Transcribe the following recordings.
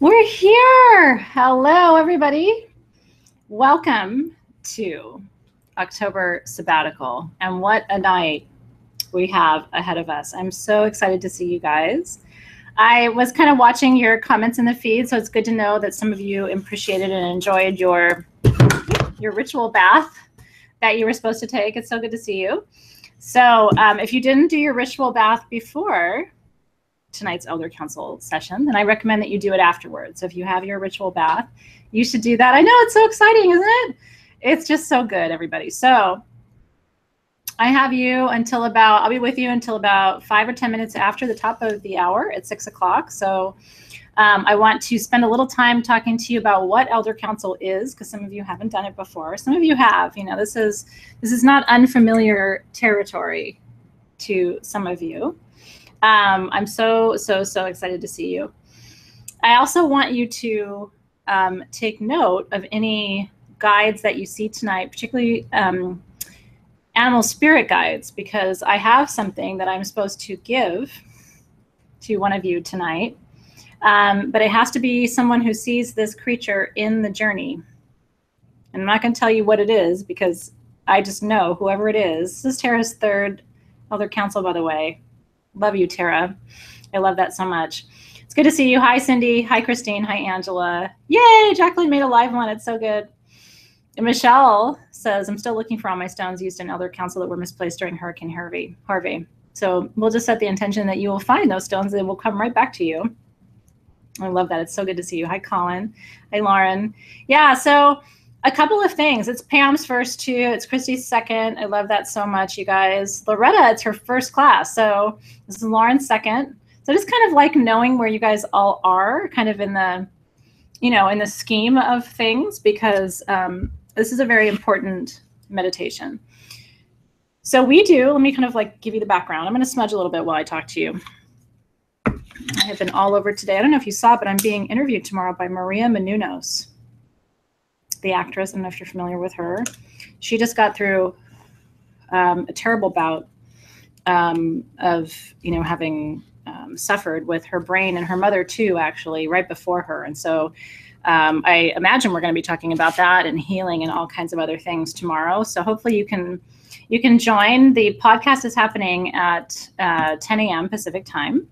We're here. Hello, everybody. Welcome to October Sabbatical. And what a night we have ahead of us. I'm so excited to see you guys. I was kind of watching your comments in the feed, so it's good to know that some of you appreciated and enjoyed your ritual bath that you were supposed to take. It's so good to see you. So if you didn't do your ritual bath before tonight's Elder Council session, then I recommend that you do it afterwards. So if you have your ritual bath, you should do that. I know, it's so exciting, isn't it? It's just so good, everybody. So I have you until about, I'll be with you until about 5 or 10 minutes after the top of the hour at 6 o'clock. So I want to spend a little time talking to you about what Elder Council is, because some of you haven't done it before. Some of you have. You know, this is not unfamiliar territory to some of you. I'm so excited to see you. I also want you to take note of any guides that you see tonight, particularly animal spirit guides, because I have something that I'm supposed to give to one of you tonight. But it has to be someone who sees this creature in the journey. And I'm not going to tell you what it is, because I just know whoever it is. This is Tara's third Elder Council, by the way. Love you, Tara. I love that so much. It's good to see you. Hi, Cindy. Hi, Christine. Hi, Angela. Yay, Jacqueline made a live one. It's so good. And Michelle says, I'm still looking for all my stones used in Elder Council that were misplaced during Hurricane Harvey. So we'll just set the intention that you will find those stones. They will come right back to you. I love that. It's so good to see you. Hi, Colin. Hi, Lauren. Yeah, so a couple of things. It's Pam's first too. It's Christy's second. I love that so much, you guys. Loretta, it's her first class. So this is Lauren's second. So just kind of like knowing where you guys all are kind of in the, you know, in the scheme of things, because this is a very important meditation. So we do, let me kind of like give you the background. I'm going to smudge a little bit while I talk to you. I have been all over today. I don't know if you saw, but I'm being interviewed tomorrow by Maria Menounos, the actress. I don't know if you're familiar with her. She just got through a terrible bout of, you know, having suffered with her brain, and her mother too, actually, right before her. And so I imagine we're going to be talking about that and healing and all kinds of other things tomorrow. So hopefully you can join. The podcast is happening at 10 a.m. Pacific time.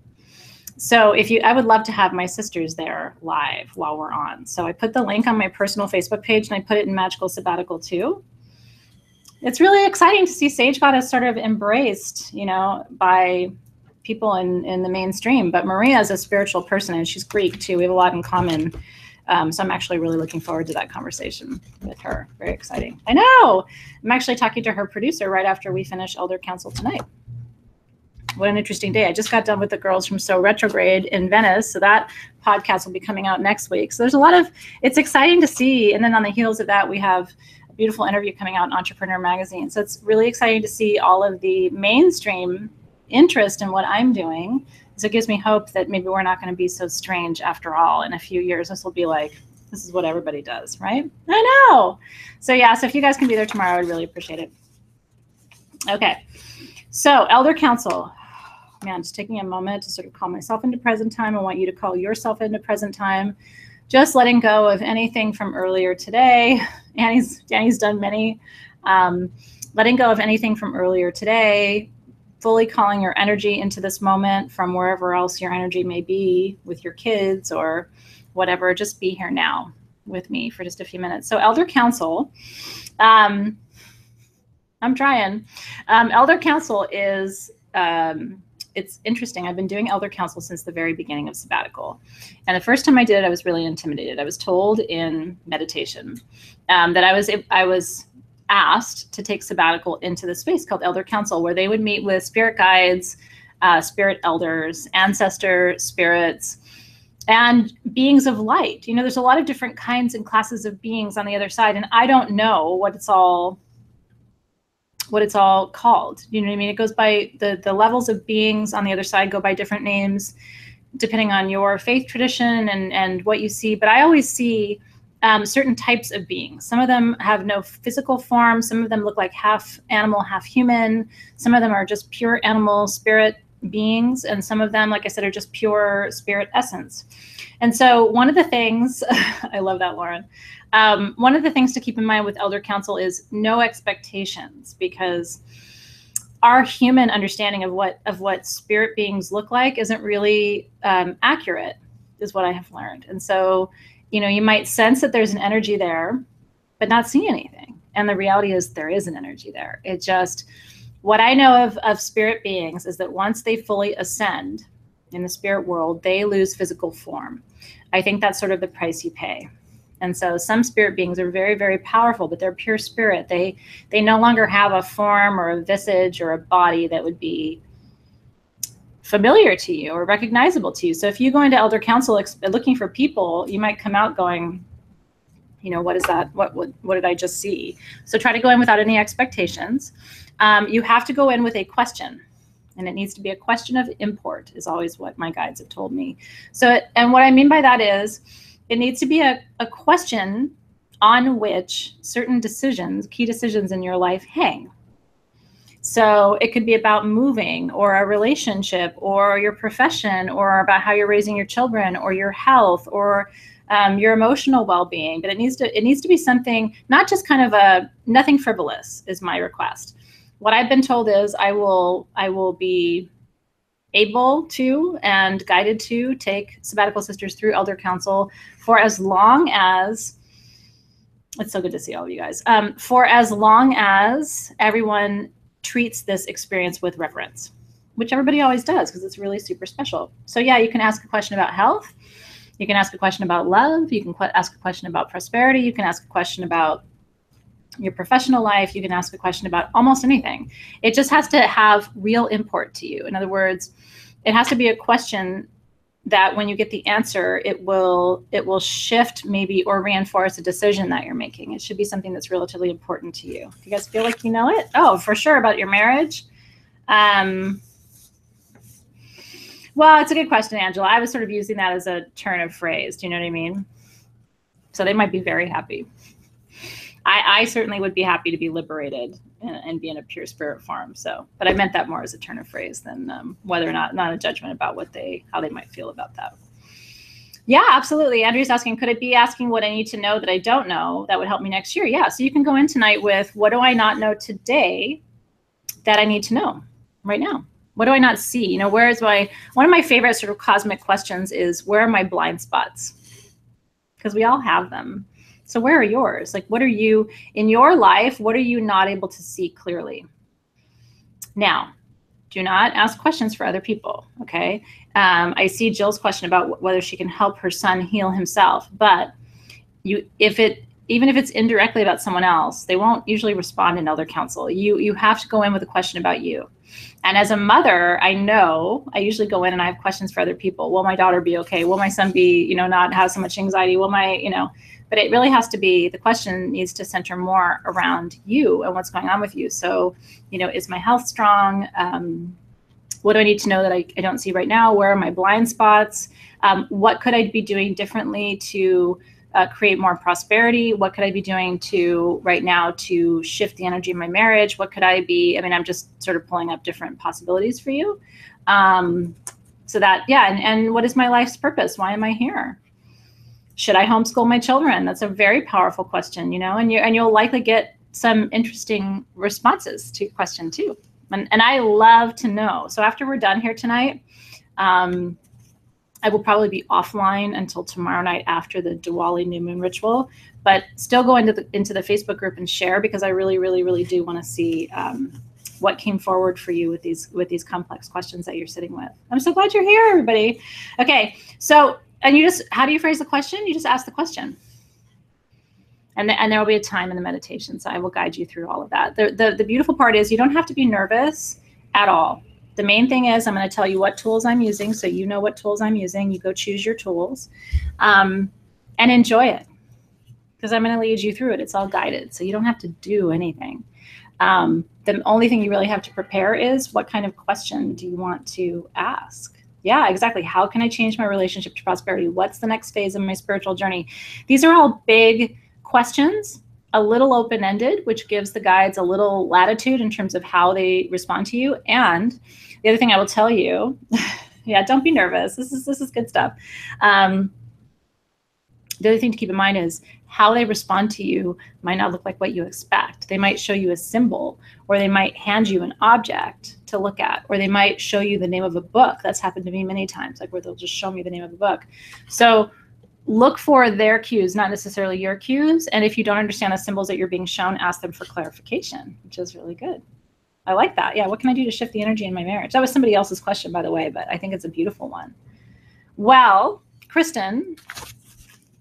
So I would love to have my sisters there live while we're on. So I put the link on my personal Facebook page, and I put it in Magical Sabbatical too. It's really exciting to see Sage Goddess sort of embraced, you know, by people in the mainstream. But Maria is a spiritual person, and she's Greek too. We have a lot in common. So I'm actually really looking forward to that conversation with her. Very exciting. I know. I'm actually talking to her producer right after we finish Elder Council tonight. What an interesting day. I just got done with the girls from So Retrograde in Venice. So that podcast will be coming out next week. So there's a lot of, it's exciting to see. And then on the heels of that, we have a beautiful interview coming out in Entrepreneur Magazine. So it's really exciting to see all of the mainstream interest in what I'm doing. So it gives me hope that maybe we're not going to be so strange after all. In a few years, this will be like, this is what everybody does, right? I know. So yeah, so if you guys can be there tomorrow, I'd really appreciate it. Okay. So Elder Council. Man, just taking a moment to sort of call myself into present time. I want you to call yourself into present time. Just letting go of anything from earlier today. Danny's done many. Letting go of anything from earlier today. Fully calling your energy into this moment from wherever else your energy may be, with your kids or whatever. Just be here now with me for just a few minutes. So Elder Council. I'm trying. Elder Council is... it's interesting. I've been doing Elder Council since the very beginning of Sabbatical. And the first time I did it, I was really intimidated. I was told in meditation that I was asked to take Sabbatical into the space called Elder Council, where they would meet with spirit guides, spirit elders, ancestor spirits, and beings of light. You know, there's a lot of different kinds and classes of beings on the other side. And I don't know what it's all called. You know what I mean? It goes by the levels of beings on the other side go by different names, depending on your faith tradition and what you see. But I always see certain types of beings. Some of them have no physical form. Some of them look like half animal, half human. Some of them are just pure animal spirit beings, and some of them, like I said, are just pure spirit essence. And so one of the things, I love that, Lauren. One of the things to keep in mind with elder council is no expectations, because our human understanding of what spirit beings look like isn't really accurate, is what I have learned. And so, you might sense that there's an energy there, but not see anything. And the reality is there is an energy there. It just, what I know of spirit beings is that once they fully ascend in the spirit world, they lose physical form. I think that's sort of the price you pay. And so some spirit beings are very, very powerful, but they're pure spirit. They no longer have a form or a visage or a body that would be familiar to you or recognizable to you. So if you go into elder council looking for people, you might come out going, what is that? What did I just see? So try to go in without any expectations. You have to go in with a question, and it needs to be a question of import, is always what my guides have told me. So, and what I mean by that is, it needs to be a question on which certain decisions, key decisions in your life hang. So it could be about moving, or a relationship, or your profession, or about how you're raising your children, or your health, or your emotional well-being. But it needs to be something, not just kind of nothing frivolous is my request. What I've been told is I will be able to and guided to take Sabbatical Sisters through elder council for as long as, it's so good to see all of you guys, for as long as everyone treats this experience with reverence, which everybody always does, because it's really super special. So yeah, you can ask a question about health, you can ask a question about love, you can ask a question about prosperity, you can ask a question about your professional life, you can ask a question about almost anything. It just has to have real import to you. In other words, it has to be a question that when you get the answer, it will shift maybe or reinforce a decision that you're making. It should be something that's relatively important to you. Do you guys feel like you know it? Oh, for sure, about your marriage. Well, it's a good question, Angela. I was sort of using that as a turn of phrase. Do you know what I mean? So they might be very happy. I certainly would be happy to be liberated and be in a pure spirit form. So, but I meant that more as a turn of phrase than whether or not a judgment about how they might feel about that. Yeah, absolutely. Andrew's asking, could it be asking what I need to know that I don't know that would help me next year? Yeah. So you can go in tonight with, what do I not know today that I need to know right now? What do I not see? Where is one of my favorite sort of cosmic questions is, where are my blind spots? Because we all have them. So where are yours? Like, what are you in your life? What are you not able to see clearly? Now, do not ask questions for other people. Okay. I see Jill's question about whether she can help her son heal himself, but even if it's indirectly about someone else, they won't usually respond in elder council. You have to go in with a question about you. And as a mother, I know I usually go in and I have questions for other people. Will my daughter be okay? Will my son be, not have so much anxiety? Will but it really has to be, the question needs to center more around you and what's going on with you. So, is my health strong? What do I need to know that I don't see right now? Where are my blind spots? What could I be doing differently to create more prosperity? What could I be doing right now to shift the energy of my marriage? What could I be, I'm just sort of pulling up different possibilities for you. So that, yeah, and what is my life's purpose? Why am I here? Should I homeschool my children? That's a very powerful question, and you'll likely get some interesting responses to your question too. And I love to know. So after we're done here tonight, I will probably be offline until tomorrow night after the Diwali new moon ritual, but still go into the Facebook group and share, because I really, really, really do want to see what came forward for you with these complex questions that you're sitting with. I'm so glad you're here, everybody. Okay, so, and how do you phrase the question? You just ask the question. And there will be a time in the meditation, so I will guide you through all of that. The beautiful part is you don't have to be nervous at all. The main thing is I'm going to tell you what tools I'm using, so you know what tools I'm using. You go choose your tools and enjoy it, because I'm going to lead you through it. It's all guided, so you don't have to do anything. The only thing you really have to prepare is, what kind of question do you want to ask? Yeah, exactly. How can I change my relationship to prosperity? What's the next phase of my spiritual journey? These are all big questions, a little open-ended, which gives the guides a little latitude in terms of how they respond to you. And the other thing I will tell you, yeah, don't be nervous. This is good stuff. The other thing to keep in mind is how they respond to you might not look like what you expect. They might show you a symbol, or they might hand you an object to look at, or they might show you the name of a book. That's happened to me many times, like where they'll just show me the name of the book. So look for their cues, not necessarily your cues. And if you don't understand the symbols that you're being shown, ask them for clarification, which is really good. I like that. Yeah, what can I do to shift the energy in my marriage? That was somebody else's question, by the way, but I think it's a beautiful one. Well, Kristen,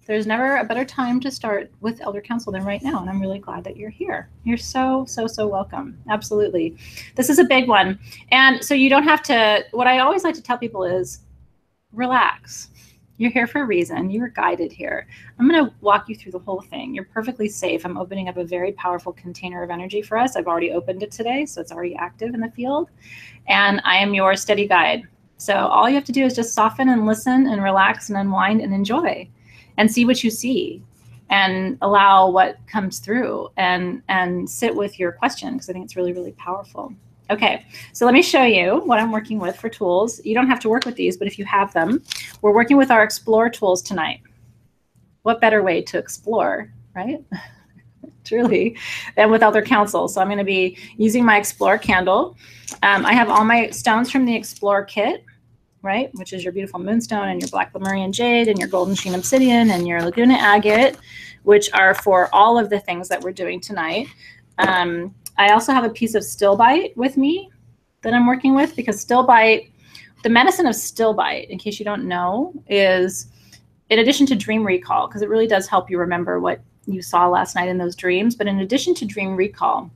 there's never a better time to start with Elder Council than right now, and I'm really glad that you're here. You're so welcome. Absolutely. This is a big one. And so you don't have to, what I always like to tell people is relax. You're here for a reason. You were guided here. I'm going to walk you through the whole thing. You're perfectly safe. I'm opening up a very powerful container of energy for us. I've already opened it today, so it's already active in the field. And I am your steady guide. So all you have to do is just soften and listen and relax and unwind and enjoy. And see what you see, and allow what comes through, and sit with your question, because I think it's really, really powerful. Okay, so let me show you what I'm working with for tools. You don't have to work with these, but if you have them, we're working with our Explore tools tonight. What better way to explore, right? Truly, than with Elder Council. So I'm going to be using my Explore candle. I have all my stones from the Explore kit, right, which is your beautiful moonstone and your black Lemurian jade and your golden sheen obsidian and your Laguna agate, which are for all of the things that we're doing tonight. I also have a piece of stillbite with me that I'm working with, because stillbite, the medicine of stillbite, in case you don't know, is in addition to dream recall, because it really does help you remember what you saw last night in those dreams. But in addition to dream recall,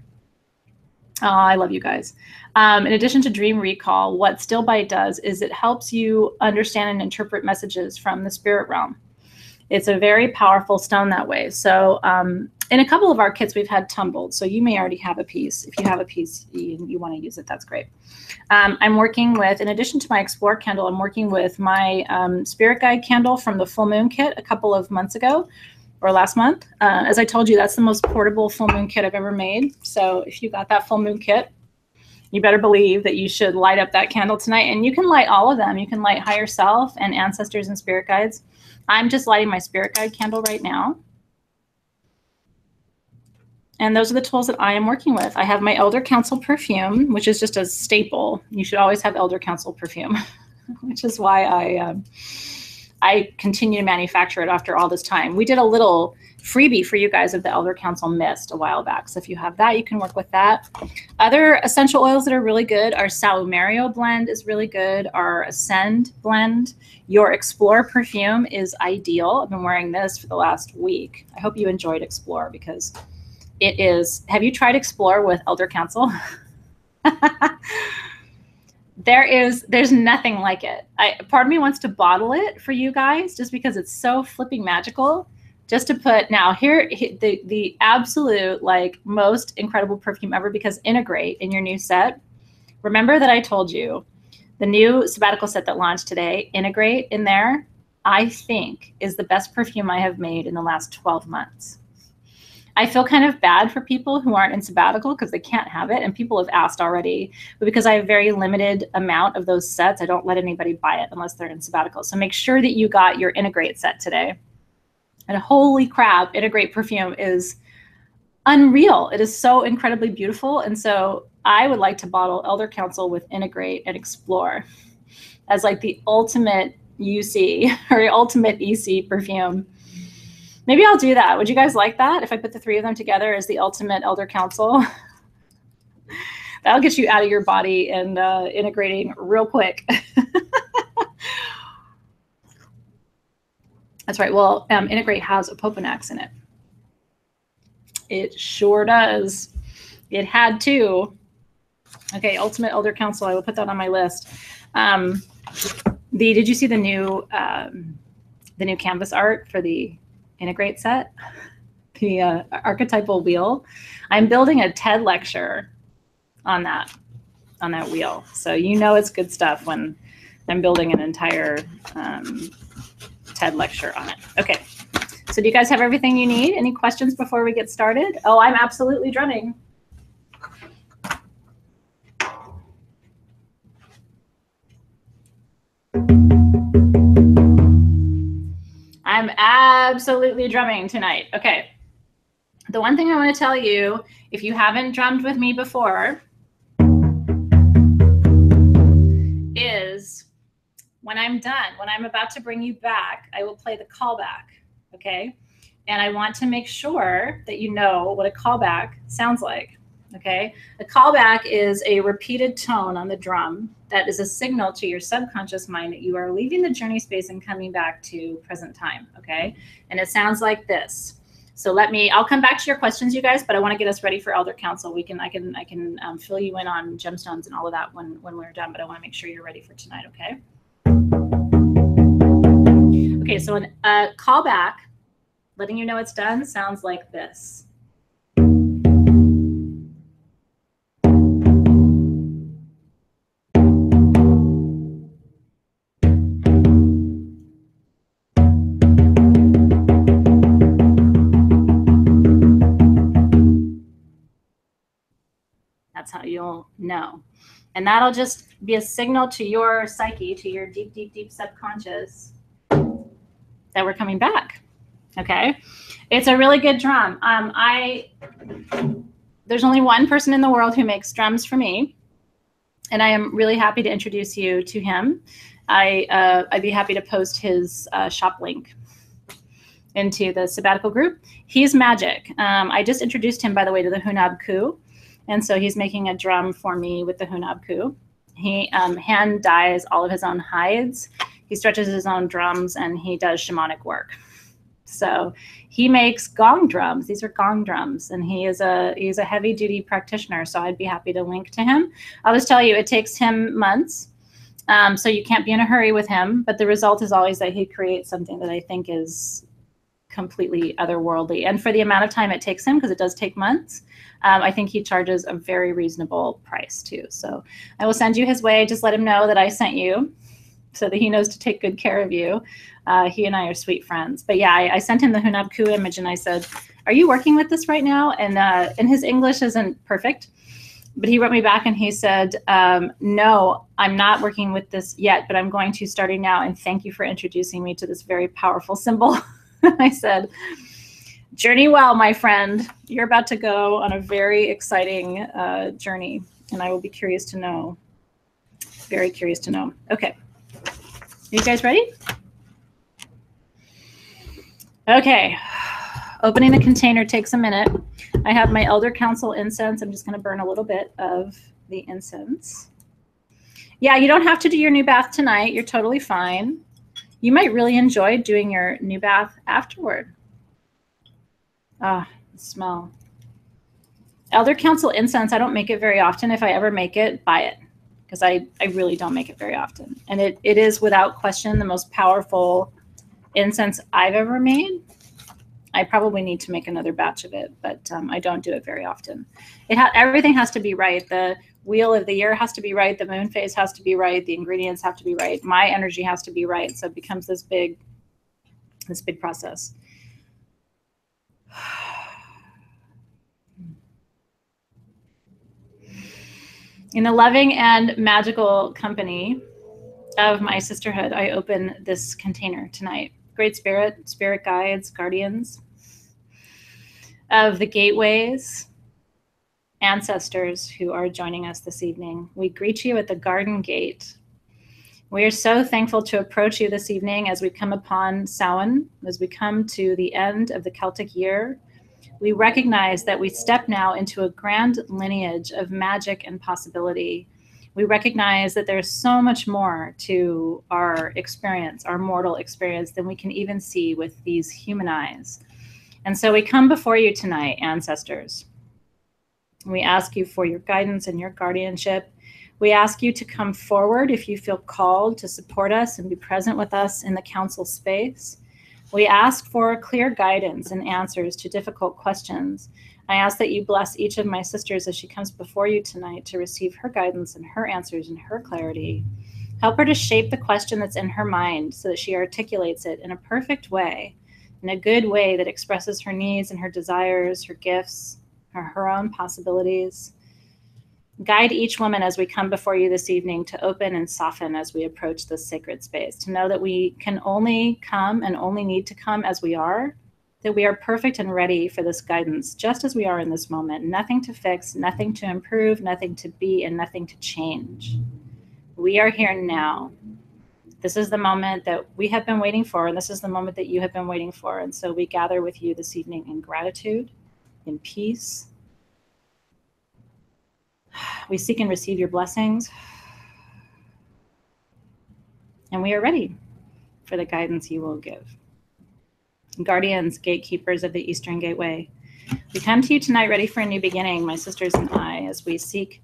oh, I love you guys. In addition to dream recall, what stillbite does is it helps you understand and interpret messages from the spirit realm. It's a very powerful stone that way. So in a couple of our kits, we've had tumbled. So you may already have a piece. If you have a piece and you want to use it, that's great. I'm working with, in addition to my Explore candle, I'm working with my Spirit Guide candle from the Full Moon kit a couple of months ago, or last month. As I told you, that's the most portable full moon kit I've ever made. So if you got that full moon kit, you better believe that you should light up that candle tonight. And you can light all of them. You can light higher self and ancestors and spirit guides. I'm just lighting my Spirit Guide candle right now. And those are the tools that I am working with. I have my Elder Council perfume, which is just a staple. You should always have Elder Council perfume, which is why I continue to manufacture it after all this time. We did a little freebie for you guys of the Elder Council Mist a while back. So if you have that, you can work with that. Other essential oils that are really good, our Saumerio blend is really good. Our Ascend blend. Your Explore perfume is ideal. I've been wearing this for the last week. I hope you enjoyed Explore, because it is. Have you tried Explore with Elder Council? There's nothing like it. Part of me wants to bottle it for you guys just because it's so flipping magical. Just to put, now here, the absolute like most incredible perfume ever, because Integrate in your new set. Remember that I told you the new Sabbatical set that launched today, Integrate in there, I think is the best perfume I have made in the last 12 months. I feel kind of bad for people who aren't in Sabbatical because they can't have it, and people have asked already, but because I have very limited amount of those sets, I don't let anybody buy it unless they're in Sabbatical. So make sure that you got your Integrate set today. And holy crap, Integrate perfume is unreal. It is so incredibly beautiful. And so I would like to bottle Elder Council with Integrate and Explore as like the ultimate UC or ultimate EC perfume. Maybe I'll do that. Would you guys like that if I put the three of them together as the ultimate Elder Council? That'll get you out of your body and integrating real quick. That's right. Well, Integrate has a Popanax in it. It sure does. It had to. Okay, Ultimate Elder Council. I will put that on my list. Did you see the new canvas art for the Integrate set? The archetypal wheel. I'm building a TED lecture on that wheel. So you know it's good stuff when I'm building an entire TED lecture on it. Okay, So do you guys have everything you need? Any questions before we get started? Oh, I'm absolutely drumming. I'm absolutely drumming tonight. Okay. The one thing I want to tell you, if you haven't drummed with me before, is when I'm done, when I'm about to bring you back, I will play the callback, okay? And I want to make sure that you know what a callback sounds like, okay? A callback is a repeated tone on the drum that is a signal to your subconscious mind that you are leaving the journey space and coming back to present time, okay? And it sounds like this. So I'll come back to your questions, you guys, but I want to get us ready for Elder Council. I can fill you in on gemstones and all of that when we're done, but I want to make sure you're ready for tonight, okay? Okay, so a callback, letting you know it's done, sounds like this. That's how you'll know. And that'll just be a signal to your psyche, to your deep, deep, deep subconscious that we're coming back. Okay. It's a really good drum. There's only one person in the world who makes drums for me, and I am really happy to introduce you to him. I'd be happy to post his shop link into the Sabbatical group. He's magic. I just introduced him, by the way, to the Hunab Ku. And so he's making a drum for me with the Hunab Ku. He hand dyes all of his own hides. He stretches his own drums, and he does shamanic work. So he makes gong drums. These are gong drums, and he's a heavy duty practitioner. So I'd be happy to link to him. I'll just tell you, it takes him months. So you can't be in a hurry with him, but the result is always that he creates something that I think is completely otherworldly. And for the amount of time it takes him, because it does take months, I think he charges a very reasonable price too. So I will send you his way. Just let him know that I sent you so that he knows to take good care of you. He and I are sweet friends. But yeah, I sent him the Hunab Ku image and I said, are you working with this right now? And his English isn't perfect, but he wrote me back and he said, no, I'm not working with this yet, but I'm going to starting now. And thank you for introducing me to this very powerful symbol. I said, journey well, my friend. You're about to go on a very exciting journey, and I will be curious to know. Very curious to know. Okay. Are you guys ready? Okay. Opening the container takes a minute. I have my Elder Council incense. I'm just going to burn a little bit of the incense. Yeah, you don't have to do your new bath tonight. You're totally fine. You might really enjoy doing your new bath afterward. Ah, the smell. Elder Council incense, I don't make it very often. If I ever make it, buy it, because I really don't make it very often. And it is without question the most powerful incense I've ever made. I probably need to make another batch of it, but I don't do it very often. Everything has to be right. The wheel of the year has to be right. The moon phase has to be right. The ingredients have to be right. My energy has to be right. So it becomes this big process. In the loving and magical company of my sisterhood, I open this container tonight. Great spirit guides, guardians of the gateways, ancestors who are joining us this evening. We greet you at the garden gate. We are so thankful to approach you this evening as we come upon Samhain, as we come to the end of the Celtic year. We recognize that we step now into a grand lineage of magic and possibility. We recognize that there's so much more to our experience, our mortal experience, than we can even see with these human eyes. And so we come before you tonight, ancestors. We ask you for your guidance and your guardianship. We ask you to come forward if you feel called to support us and be present with us in the council space. We ask for clear guidance and answers to difficult questions. I ask that you bless each of my sisters as she comes before you tonight to receive her guidance and her answers and her clarity. Help her to shape the question that's in her mind so that she articulates it in a perfect way in a good way that expresses her needs and her desires, her gifts, her own possibilities. Guide each woman as we come before you this evening to open and soften as we approach this sacred space, to know that we can only come and only need to come as we are, that we are perfect and ready for this guidance, just as we are in this moment. Nothing to fix, nothing to improve, nothing to be, and nothing to change. We are here now. This is the moment that we have been waiting for, and this is the moment that you have been waiting for. And so we gather with you this evening in gratitude, in peace. We seek and receive your blessings. And we are ready for the guidance you will give. Guardians, gatekeepers of the Eastern Gateway, we come to you tonight ready for a new beginning, my sisters and I, as we seek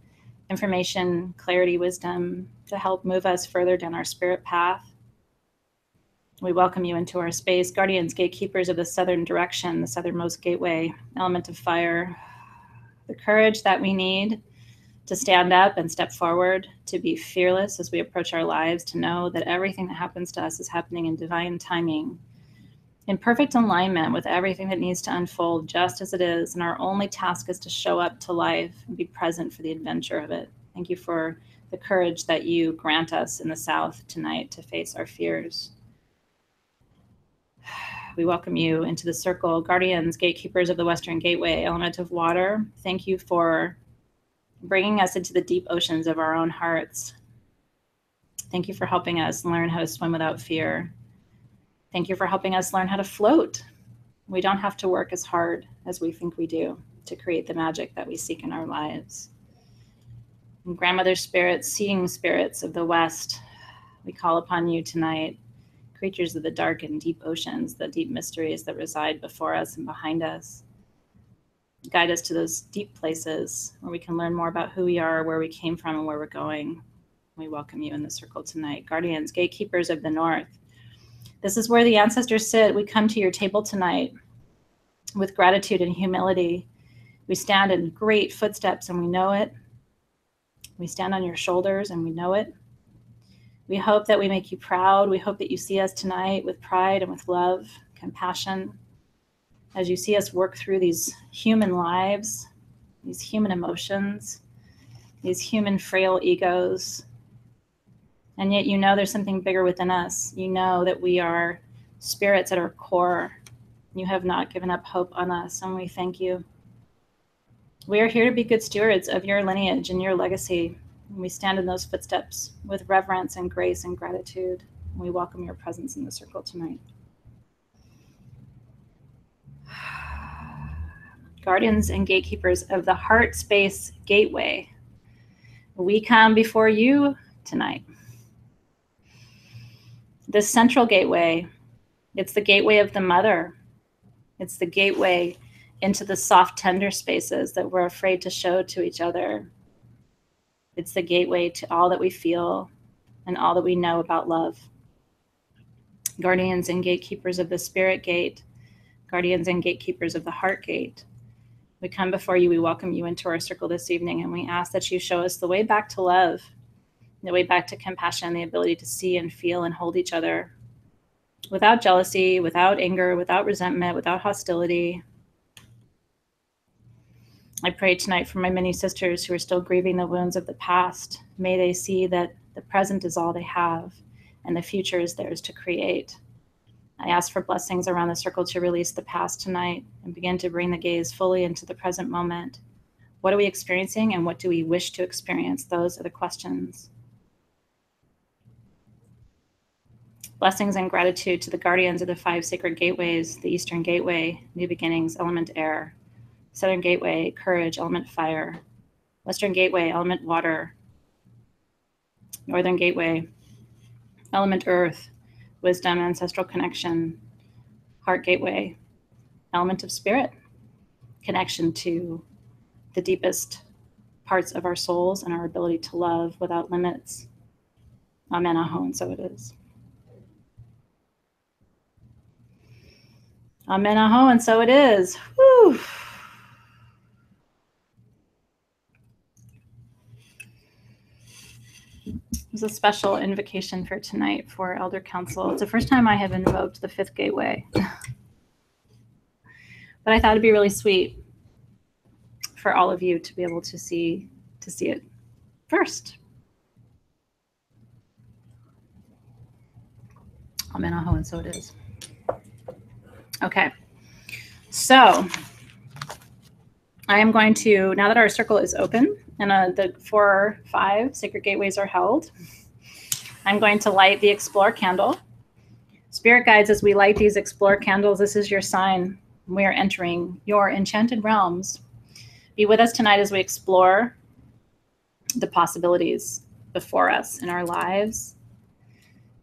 information, clarity, wisdom to help move us further down our spirit path. We welcome you into our space. Guardians, gatekeepers of the southern direction, the southernmost gateway, element of fire, the courage that we need to stand up and step forward, to be fearless as we approach our lives, to know that everything that happens to us is happening in divine timing, in perfect alignment with everything that needs to unfold just as it is. And our only task is to show up to life and be present for the adventure of it. Thank you for the courage that you grant us in the South tonight to face our fears. We welcome you into the circle. Guardians, gatekeepers of the Western Gateway, element of water, thank you for bringing us into the deep oceans of our own hearts. Thank you for helping us learn how to swim without fear. Thank you for helping us learn how to float. We don't have to work as hard as we think we do to create the magic that we seek in our lives. And grandmother spirits, seeing spirits of the West, we call upon you tonight, creatures of the dark and deep oceans, the deep mysteries that reside before us and behind us. Guide us to those deep places where we can learn more about who we are, where we came from, and where we're going. We welcome you in the circle tonight. Guardians, gatekeepers of the North. This is where the ancestors sit. We come to your table tonight with gratitude and humility. We stand in great footsteps and we know it. We stand on your shoulders and we know it. We hope that we make you proud. We hope that you see us tonight with pride and with love, compassion, as you see us work through these human lives, these human emotions, these human frail egos. And yet you know there's something bigger within us. You know that we are spirits at our core. You have not given up hope on us, and we thank you. We are here to be good stewards of your lineage and your legacy. And we stand in those footsteps with reverence and grace and gratitude. And we welcome your presence in the circle tonight. Guardians and gatekeepers of the heart space gateway, we come before you tonight. This central gateway, it's the gateway of the mother. It's the gateway into the soft, tender spaces that we're afraid to show to each other. It's the gateway to all that we feel and all that we know about love. Guardians and gatekeepers of the spirit gate, guardians and gatekeepers of the heart gate, we come before you, we welcome you into our circle this evening, and we ask that you show us the way back to love, the way back to compassion, the ability to see and feel and hold each other without jealousy, without anger, without resentment, without hostility. I pray tonight for my many sisters who are still grieving the wounds of the past. May they see that the present is all they have and the future is theirs to create. I ask for blessings around the circle to release the past tonight and begin to bring the gaze fully into the present moment. What are we experiencing and what do we wish to experience? Those are the questions. Blessings and gratitude to the guardians of the 5 sacred gateways, the Eastern Gateway, New Beginnings, element air, Southern Gateway, courage, element fire, Western Gateway, element water, Northern Gateway, element earth, wisdom, ancestral connection, heart gateway, element of spirit, connection to the deepest parts of our souls and our ability to love without limits. Amen, aho, and so it is. Amen, aho, and so it is. Whew. There's a special invocation for tonight for Elder Council. It's the first time I have invoked the 5th gateway. But I thought it'd be really sweet for all of you to be able to see it first. Amen, aho, and so it is. Okay, so I am going to, now that our circle is open and the 4 or 5 sacred gateways are held, I'm going to light the Explore candle. Spirit guides, as we light these Explore candles, this is your sign. We are entering your enchanted realms. Be with us tonight as we explore the possibilities before us in our lives,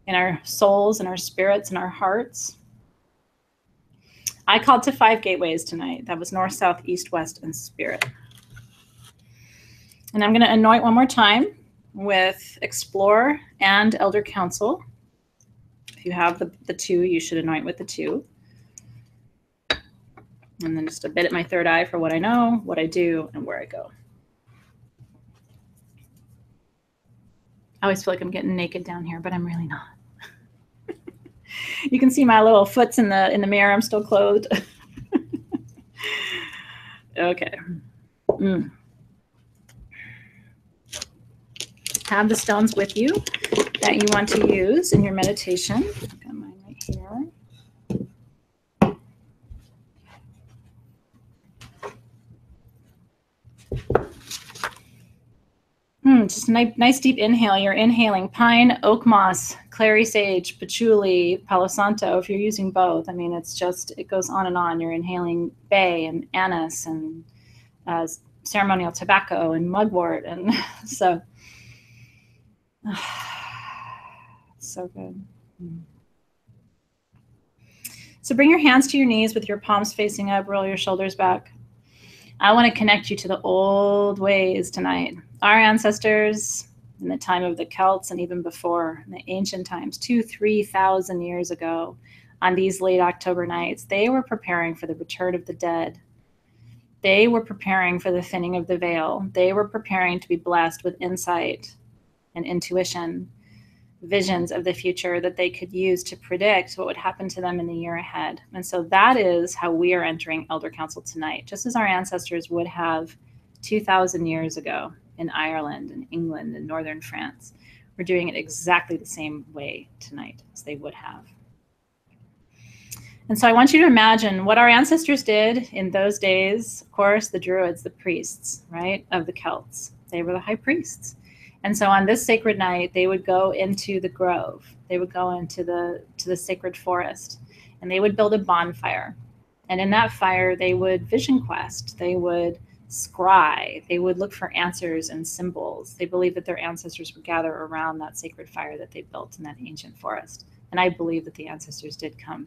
in our souls, in our spirits, in our hearts. I called to 5 gateways tonight. That was north, south, east, west, and spirit. And I'm going to anoint one more time with Explore and Elder Council. If you have the 2, you should anoint with the 2. And then just a bit at my third eye for what I know, what I do, and where I go. I always feel like I'm getting naked down here, but I'm really not. You can see my little foots in the mirror. I'm still clothed. Okay. Have the stones with you that you want to use in your meditation. I've got mine right here. Just a nice deep inhale. You're inhaling pine, oak moss, clary sage, patchouli, palo santo. If you're using both, I mean, it's just, it goes on and on. You're inhaling bay and anise and ceremonial tobacco and mugwort. And so, so good. So bring your hands to your knees with your palms facing up, roll your shoulders back. I want to connect you to the old ways tonight. Our ancestors in the time of the Celts and even before, in the ancient times, 2,000-3,000 years ago, on these late October nights, they were preparing for the return of the dead. They were preparing for the thinning of the veil. They were preparing to be blessed with insight and intuition, visions of the future that they could use to predict what would happen to them in the year ahead. And so that is how we are entering Elder Council tonight, just as our ancestors would have 2,000 years ago in Ireland and England and northern France. We're doing it exactly the same way tonight as they would have. And so I want you to imagine what our ancestors did in those days. Of course, the Druids, the priests, right, of the Celts. They were the high priests. And so on this sacred night, they would go into the grove. They would go into the sacred forest, and they would build a bonfire. And in that fire, they would vision quest. They would scry. They would look for answers and symbols. They believed that their ancestors would gather around that sacred fire that they built in that ancient forest. And I believe that the ancestors did come.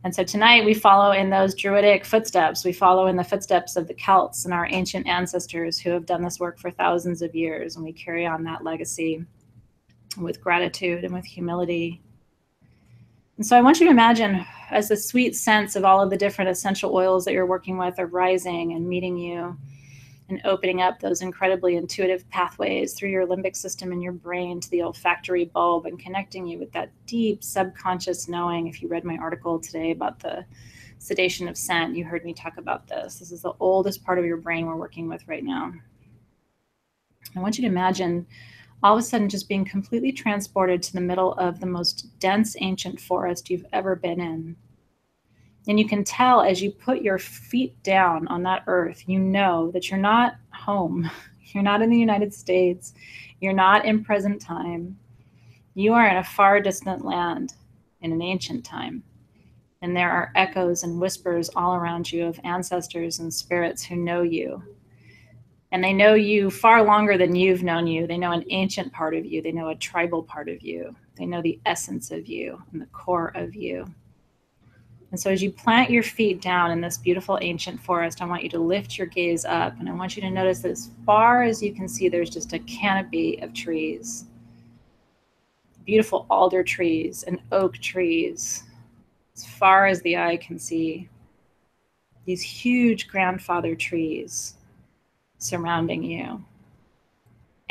And so tonight we follow in those Druidic footsteps. We follow in the footsteps of the Celts and our ancient ancestors who have done this work for thousands of years. And we carry on that legacy with gratitude and with humility. And so I want you to imagine as the sweet scents of all of the different essential oils that you're working with are rising and meeting you and opening up those incredibly intuitive pathways through your limbic system and your brain to the olfactory bulb and connecting you with that deep subconscious knowing. If you read my article today about the sedation of scent, you heard me talk about this. This is the oldest part of your brain we're working with right now. I want you to imagine all of a sudden just being completely transported to the middle of the most dense ancient forest you've ever been in. And you can tell as you put your feet down on that earth, you know that you're not home. You're not in the United States. You're not in present time. You are in a far distant land in an ancient time. And there are echoes and whispers all around you of ancestors and spirits who know you. And they know you far longer than you've known you. They know an ancient part of you. They know a tribal part of you. They know the essence of you and the core of you. And so as you plant your feet down in this beautiful ancient forest, I want you to lift your gaze up, and I want you to notice that as far as you can see, there's just a canopy of trees. Beautiful alder trees and oak trees, as far as the eye can see. These huge grandfather trees surrounding you.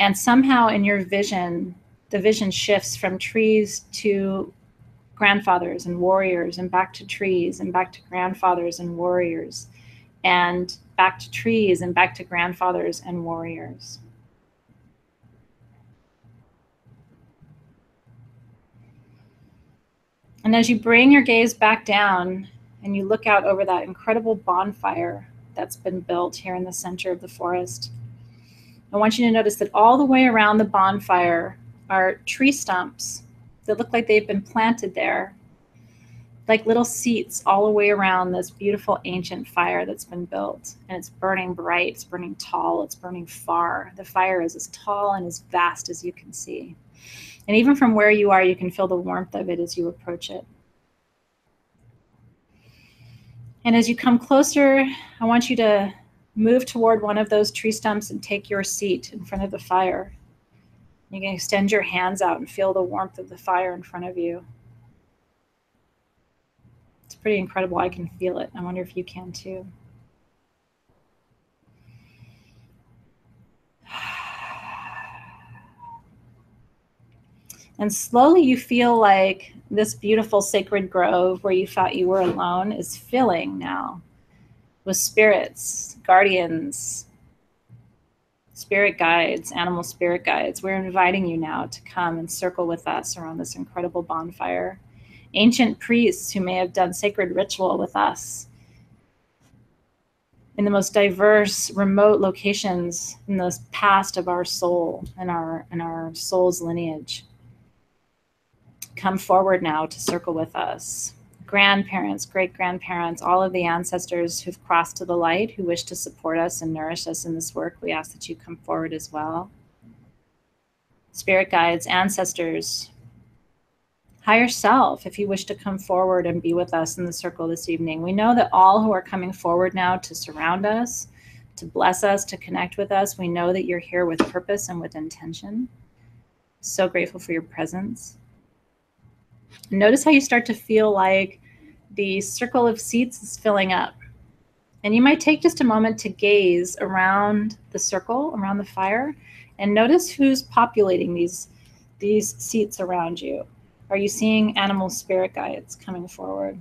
And somehow in your vision, the vision shifts from trees to grandfathers and warriors, and back to trees, and back to grandfathers and warriors, and back to trees, and back to grandfathers and warriors. And as you bring your gaze back down and you look out over that incredible bonfire that's been built here in the center of the forest, I want you to notice that all the way around the bonfire are tree stumps that look like they've been planted there, like little seats all the way around this beautiful ancient fire that's been built. And it's burning bright, it's burning tall, it's burning far. The fire is as tall and as vast as you can see. And even from where you are, you can feel the warmth of it as you approach it. And as you come closer, I want you to move toward one of those tree stumps and take your seat in front of the fire. You can extend your hands out and feel the warmth of the fire in front of you. It's pretty incredible. I can feel it. I wonder if you can too. And slowly you feel like this beautiful sacred grove where you thought you were alone is filling now with spirits, guardians, spirit guides, animal spirit guides. We're inviting you now to come and circle with us around this incredible bonfire. Ancient priests who may have done sacred ritual with us in the most diverse, remote locations in the past of our soul and our soul's lineage. Come forward now to circle with us. Grandparents, great-grandparents, all of the ancestors who've crossed to the light, who wish to support us and nourish us in this work, we ask that you come forward as well. Spirit guides, ancestors, higher self, if you wish to come forward and be with us in the circle this evening. We know that all who are coming forward now to surround us, to bless us, to connect with us, we know that you're here with purpose and with intention. So grateful for your presence. Notice how you start to feel like the circle of seats is filling up. And you might take just a moment to gaze around the circle, around the fire, and notice who's populating these seats around you. Are you seeing animal spirit guides coming forward?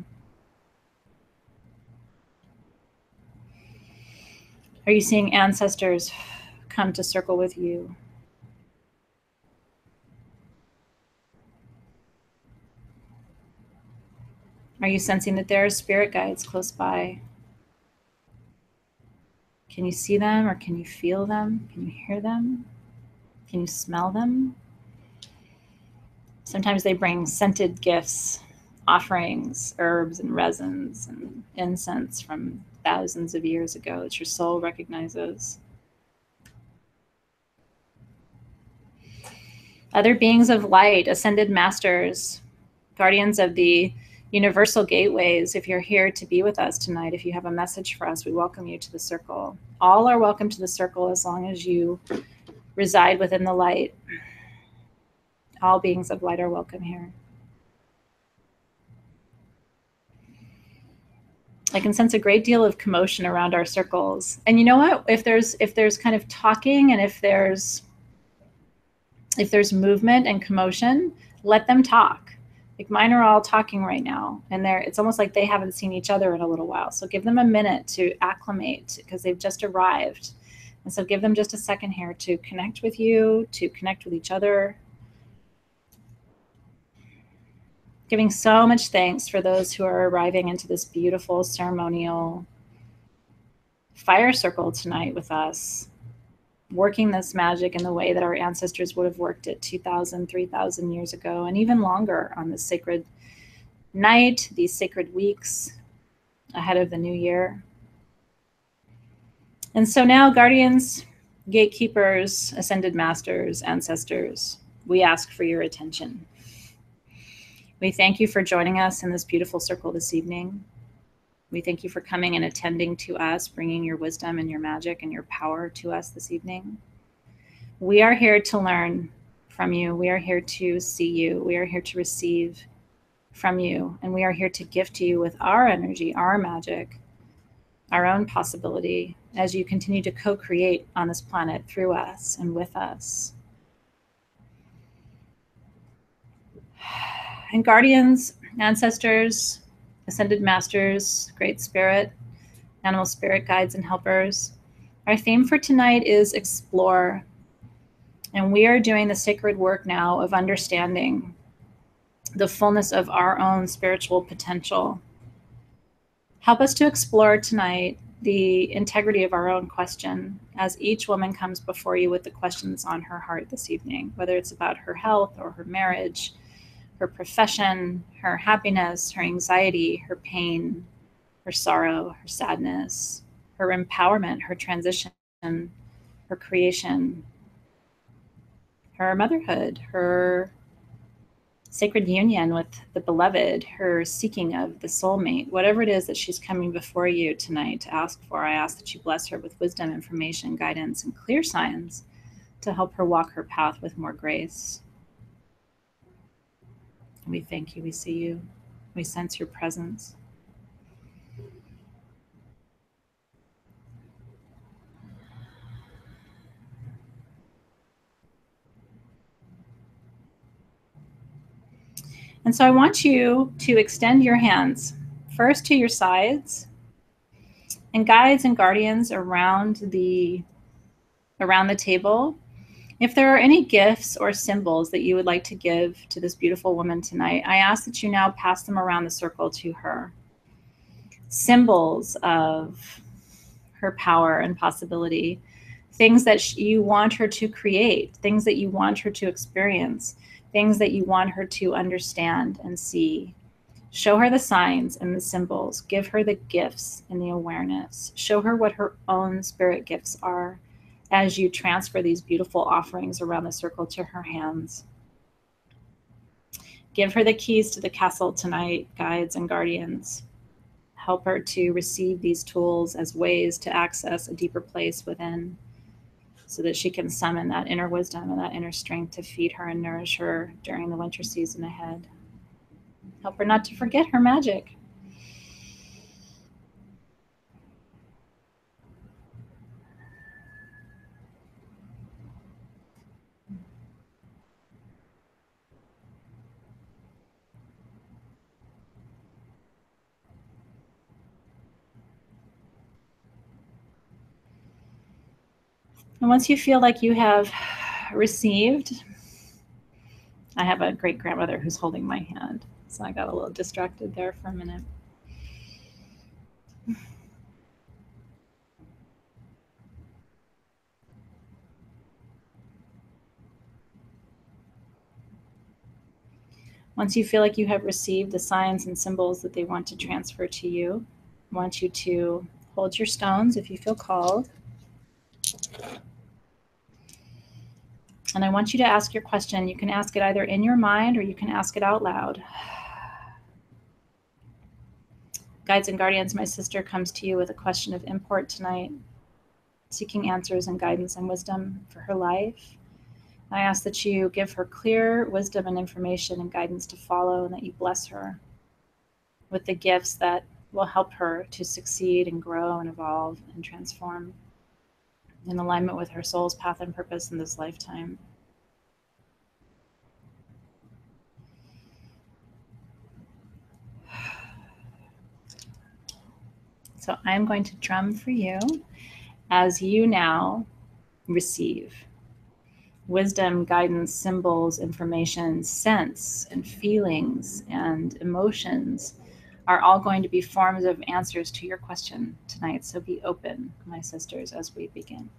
Are you seeing ancestors come to circle with you? Are you sensing that there are spirit guides close by? Can you see them, or can you feel them? Can you hear them? Can you smell them? Sometimes they bring scented gifts, offerings, herbs and resins and incense from thousands of years ago that your soul recognizes. Other beings of light, ascended masters, guardians of the universal gateways, if you're here to be with us tonight, if you have a message for us, we welcome you to the circle. All are welcome to the circle as long as you reside within the light. All beings of light are welcome here. I can sense a great deal of commotion around our circles. And you know what? If there's kind of talking, and if there's movement and commotion, let them talk. Like mine are all talking right now, and it's almost like they haven't seen each other in a little while. So give them a minute to acclimate because they've just arrived. And so give them just a second here to connect with you, to connect with each other. Giving so much thanks for those who are arriving into this beautiful ceremonial fire circle tonight with us, working this magic in the way that our ancestors would have worked it 2,000, 3,000 years ago, and even longer on this sacred night, these sacred weeks ahead of the new year. And so now, guardians, gatekeepers, ascended masters, ancestors, we ask for your attention. We thank you for joining us in this beautiful circle this evening. We thank you for coming and attending to us, bringing your wisdom and your magic and your power to us this evening. We are here to learn from you. We are here to see you. We are here to receive from you. And we are here to gift to you with our energy, our magic, our own possibility as you continue to co-create on this planet through us and with us. And guardians, ancestors, ascended masters, great spirit, animal spirit guides and helpers. Our theme for tonight is explore. And we are doing the sacred work now of understanding the fullness of our own spiritual potential. Help us to explore tonight the integrity of our own question as each woman comes before you with the questions on her heart this evening, whether it's about her health or her marriage, her profession, her happiness, her anxiety, her pain, her sorrow, her sadness, her empowerment, her transition, her creation, her motherhood, her sacred union with the beloved, her seeking of the soulmate, whatever it is that she's coming before you tonight to ask for, I ask that you bless her with wisdom, information, guidance, and clear signs to help her walk her path with more grace. We thank you, we see you, we sense your presence. And so I want you to extend your hands first to your sides and guides and guardians around the table. If there are any gifts or symbols that you would like to give to this beautiful woman tonight, I ask that you now pass them around the circle to her. Symbols of her power and possibility, things that you want her to create, things that you want her to experience, things that you want her to understand and see. Show her the signs and the symbols. Give her the gifts and the awareness. Show her what her own spirit gifts are as you transfer these beautiful offerings around the circle to her hands. Give her the keys to the castle tonight, guides and guardians. Help her to receive these tools as ways to access a deeper place within, so that she can summon that inner wisdom and that inner strength to feed her and nourish her during the winter season ahead. Help her not to forget her magic. And once you feel like you have received, I have a great grandmother who's holding my hand, so I got a little distracted there for a minute. Once you feel like you have received the signs and symbols that they want to transfer to you, I want you to hold your stones if you feel called. And I want you to ask your question. You can ask it either in your mind or you can ask it out loud. Guides and guardians, my sister comes to you with a question of import tonight, seeking answers and guidance and wisdom for her life. I ask that you give her clear wisdom and information and guidance to follow, and that you bless her with the gifts that will help her to succeed and grow and evolve and transform in alignment with her soul's path and purpose in this lifetime. So I'm going to drum for you as you now receive wisdom, guidance, symbols, information, sense, and feelings and emotions are all going to be forms of answers to your question tonight. So be open, my sisters, as we begin.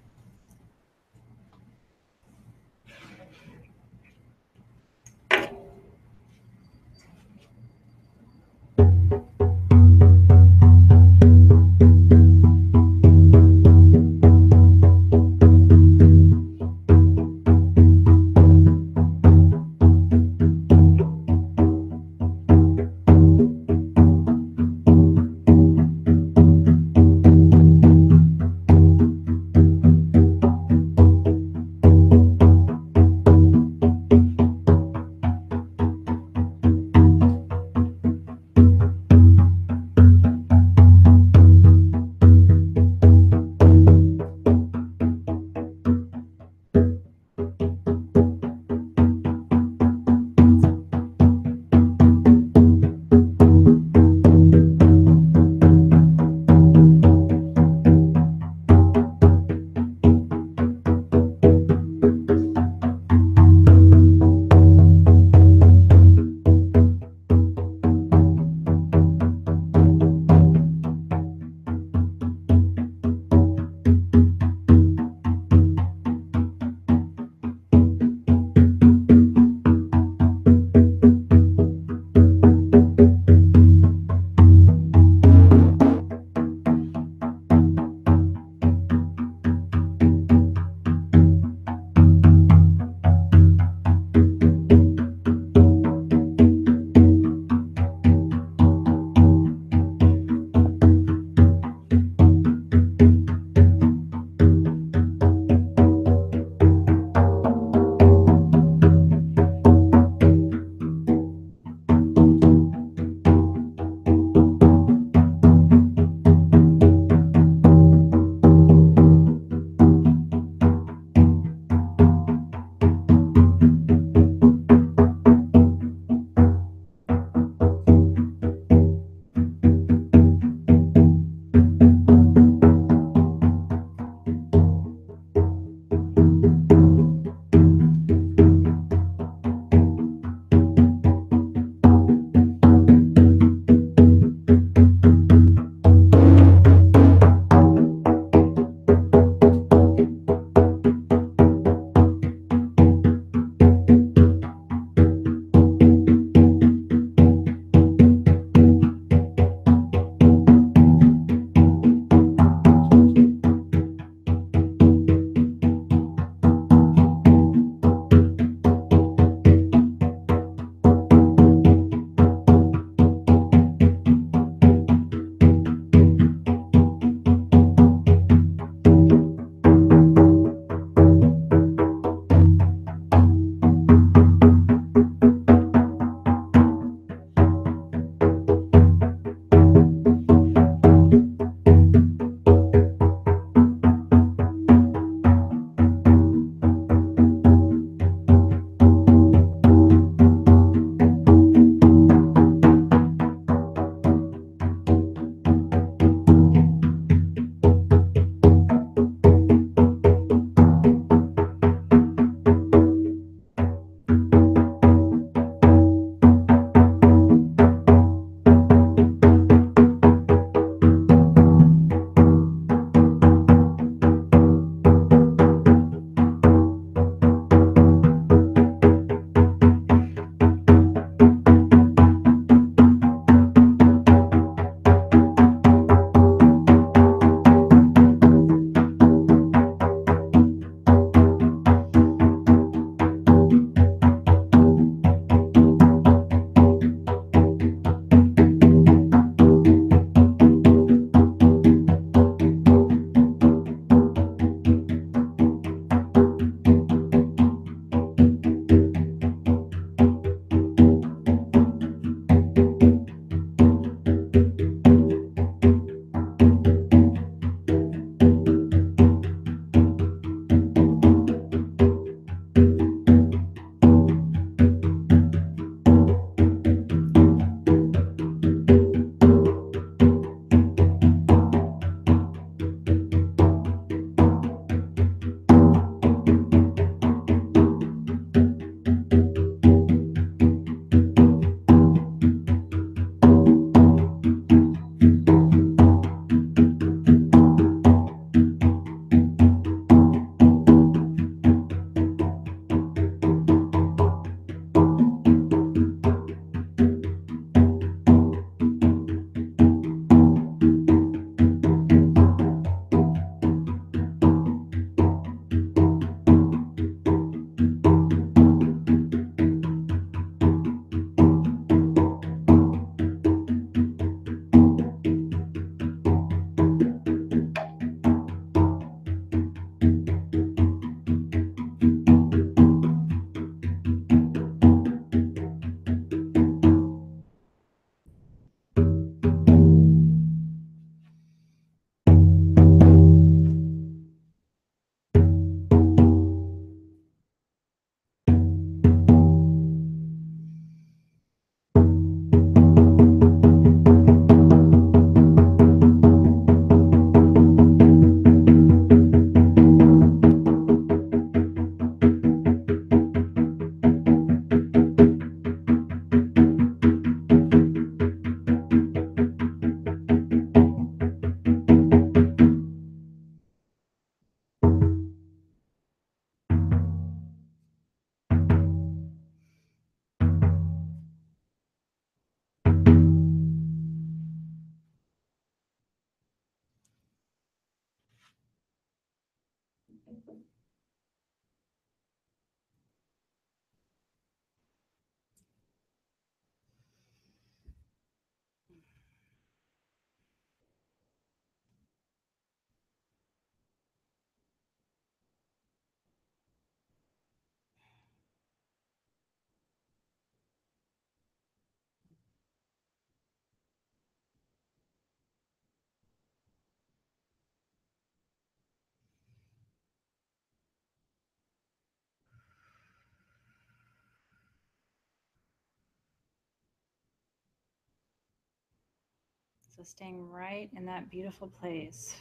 So staying right in that beautiful place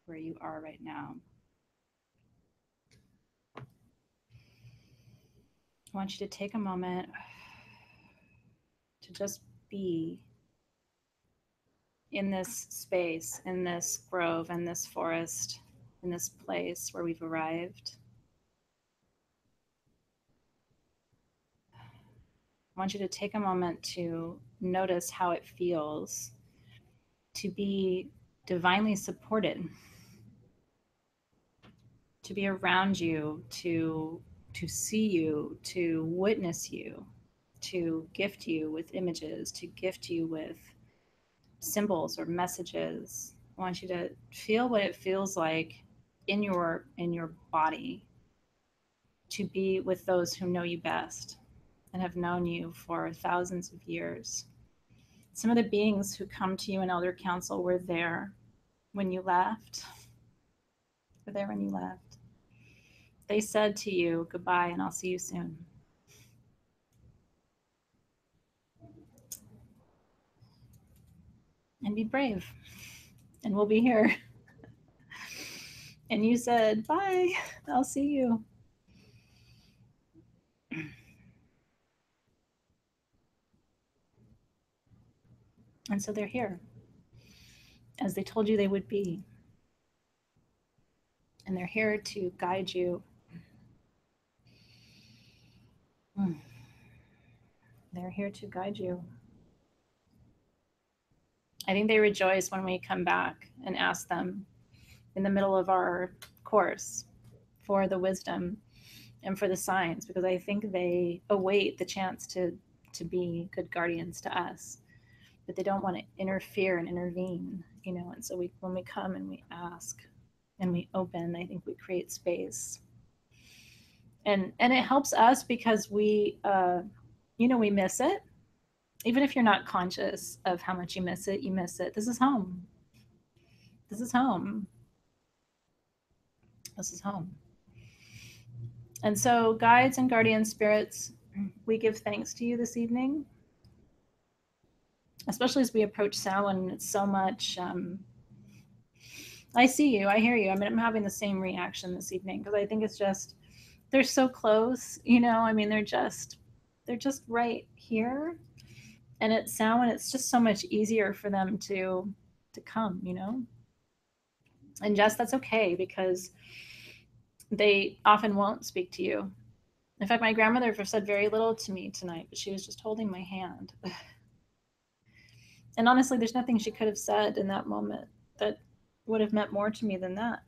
where you are right now. I want you to take a moment to just be in this space, in this grove, in this forest, in this place where we've arrived. I want you to take a moment to notice how it feels to be divinely supported, to be around you, to see you, to witness you, to gift you with images, to gift you with symbols or messages. I want you to feel what it feels like in your body to be with those who know you best and have known you for thousands of years. Some of the beings who come to you in elder council were there when you left. Were there when you left. They said to you, goodbye, and I'll see you soon. And be brave. And we'll be here. And you said, bye, I'll see you. And so they're here, as they told you they would be. And they're here to guide you. They're here to guide you. I think they rejoice when we come back and ask them in the middle of our course for the wisdom and for the signs, because I think they await the chance to be good guardians to us, but they don't want to interfere and intervene, you know. And so when we come and we ask and we open, I think we create space, and it helps us because we we miss it. Even if you're not conscious of how much you miss it, you miss it. This is home. This is home. This is home. And so, guides and guardian spirits, we give thanks to you this evening, especially as we approach Samhain. It's so much. I see you. I hear you. I mean, I'm having the same reaction this evening because I think it's just they're so close. You know, I mean, they're just right here, and at Samhain, it's just so much easier for them to come. You know, and just that's okay because they often won't speak to you. In fact, my grandmother said very little to me tonight, but she was just holding my hand. And honestly, there's nothing she could have said in that moment that would have meant more to me than that.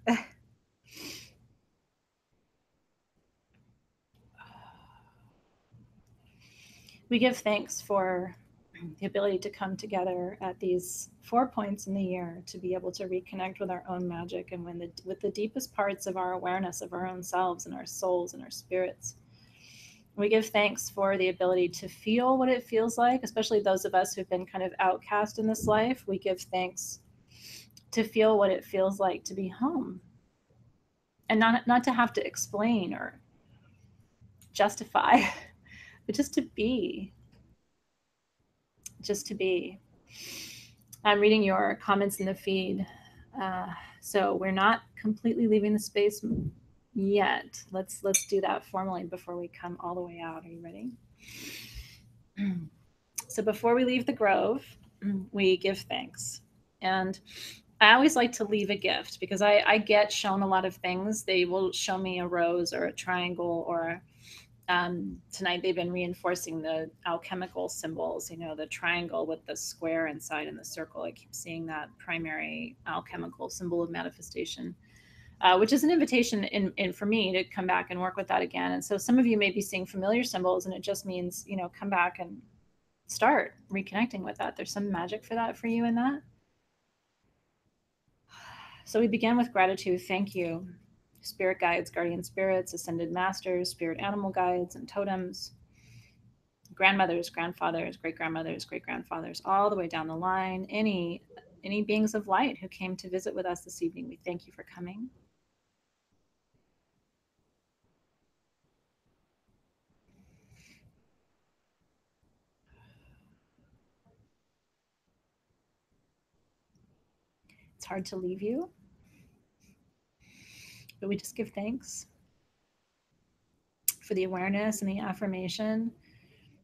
We give thanks for the ability to come together at these 4 points in the year to be able to reconnect with our own magic and with the deepest parts of our awareness of our own selves and our souls and our spirits. We give thanks for the ability to feel what it feels like, especially those of us who've been kind of outcast in this life. We give thanks to feel what it feels like to be home and not to have to explain or justify, but just to be, just to be. I'm reading your comments in the feed. So we're not completely leaving the space yet. Let's do that formally before we come all the way out. Are you ready? So before we leave the grove, we give thanks. And I always like to leave a gift because I get shown a lot of things. They will show me a rose or a triangle or tonight they've been reinforcing the alchemical symbols, you know, the triangle with the square inside and the circle. I keep seeing that primary alchemical symbol of manifestation, which is an invitation in for me to come back and work with that again. And so some of you may be seeing familiar symbols and it just means, you know, come back and start reconnecting with that. There's some magic for that for you in that. So we begin with gratitude. Thank you, spirit guides, guardian spirits, ascended masters, spirit animal guides, and totems, grandmothers, grandfathers, great grandmothers, great grandfathers, all the way down the line. Any beings of light who came to visit with us this evening, we thank you for coming. It's hard to leave you, but we just give thanks for the awareness and the affirmation.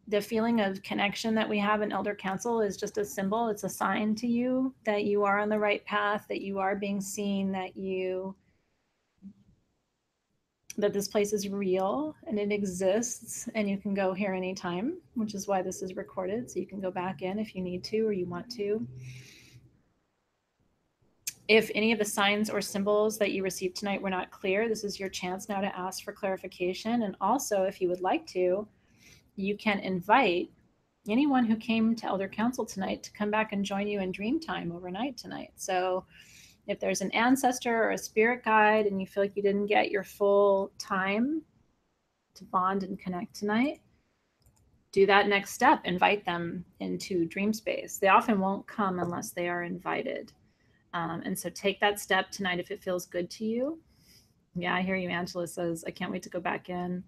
The feeling of connection that we have in Elder Council is just a symbol. It's a sign to you that you are on the right path, that you are being seen, that this place is real and it exists, and you can go here anytime, which is why this is recorded. So you can go back in if you need to or you want to. If any of the signs or symbols that you received tonight were not clear, this is your chance now to ask for clarification. And also, if you would like to, you can invite anyone who came to Elder Council tonight to come back and join you in dream time overnight tonight. So if there's an ancestor or a spirit guide and you feel like you didn't get your full time to bond and connect tonight, do that next step. Invite them into dream space. They often won't come unless they are invited. And so take that step tonight if it feels good to you. Yeah, I hear you. Angela says, I can't wait to go back in.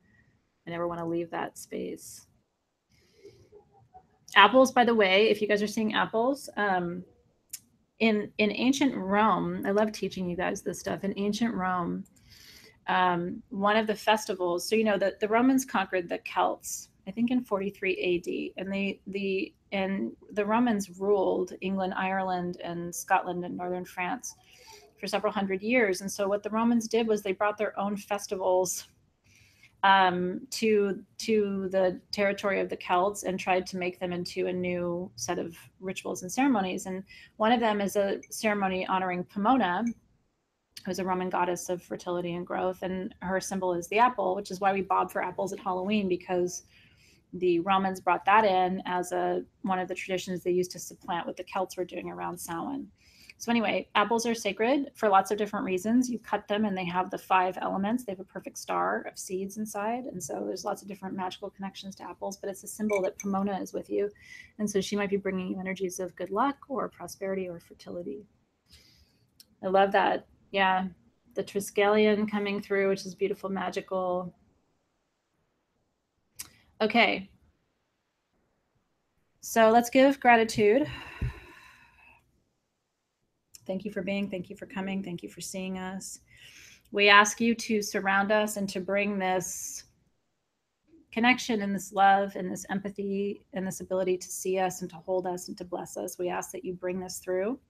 I never want to leave that space. Apples, by the way, if you guys are seeing apples, in ancient Rome, I love teaching you guys this stuff. In ancient Rome, one of the festivals, so you know that the Romans conquered the Celts, I think in 43 AD, and the Romans ruled England, Ireland, and Scotland and northern France for several hundred years. And so what the Romans did was they brought their own festivals to the territory of the Celts and tried to make them into a new set of rituals and ceremonies. And one of them is a ceremony honoring Pomona, who's a Roman goddess of fertility and growth, and her symbol is the apple, which is why we bob for apples at Halloween, because the Romans brought that in as one of the traditions they used to supplant what the Celts were doing around Samhain. So anyway, apples are sacred for lots of different reasons. You cut them and they have the 5 elements. They have a perfect star of seeds inside. And so there's lots of different magical connections to apples, but it's a symbol that Pomona is with you. And so she might be bringing you energies of good luck or prosperity or fertility. I love that. Yeah, the Triskelion coming through, which is beautiful, magical. Okay. So let's give gratitude. Thank you for being, thank you for coming, thank you for seeing us. We ask you to surround us and to bring this connection and this love and this empathy and this ability to see us and to hold us and to bless us. We ask that you bring this through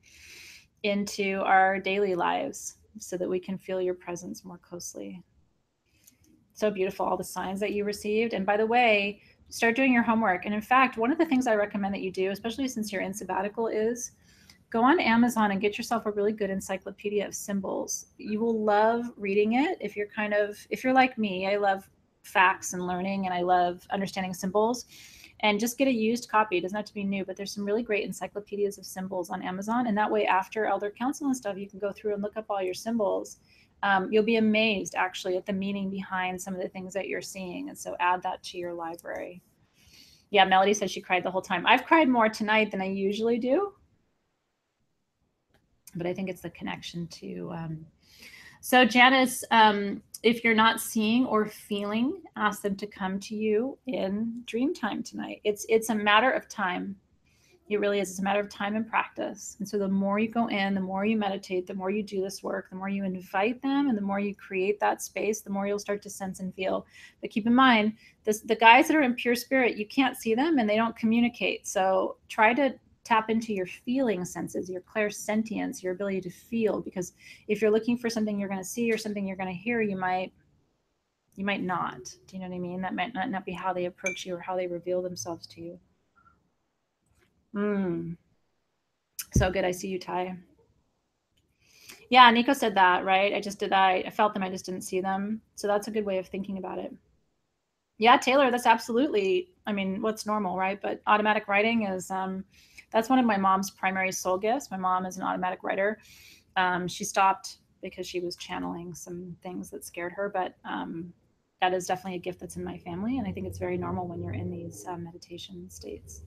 into our daily lives so that we can feel your presence more closely. So beautiful, all the signs that you received. And by the way, start doing your homework. And in fact, one of the things I recommend that you do, especially since you're in sabbatical, is go on Amazon and get yourself a really good encyclopedia of symbols. You will love reading it. If you're like me, I love facts and learning, and I love understanding symbols. And just get a used copy. It doesn't have to be new, but there's some really great encyclopedias of symbols on Amazon. And that way, after Elder Council and stuff, you can go through and look up all your symbols. You'll be amazed, actually, at the meaning behind some of the things that you're seeing. And so add that to your library. Yeah, Melody says she cried the whole time. I've cried more tonight than I usually do. But I think it's the connection to... So Janice, if you're not seeing or feeling, ask them to come to you in dream time tonight. It's a matter of time. It really is. It's a matter of time and practice. And so the more you go in, the more you meditate, the more you do this work, the more you invite them, and the more you create that space, the more you'll start to sense and feel. But keep in mind, the guys that are in pure spirit, you can't see them and they don't communicate. So try to tap into your feeling senses, your clairsentience, your ability to feel, because if you're looking for something you're going to see or something you're going to hear, you might not. Do you know what I mean? That might not be how they approach you or how they reveal themselves to you. So good. I see you, Ty. Yeah, Nico said that, right? I just did that. I felt them. I just didn't see them. So that's a good way of thinking about it. Yeah, Taylor, that's absolutely, I mean, what's normal, right? But automatic writing is, that's one of my mom's primary soul gifts. My mom is an automatic writer. She stopped because she was channeling some things that scared her, but that is definitely a gift that's in my family. And I think it's very normal when you're in these meditation states.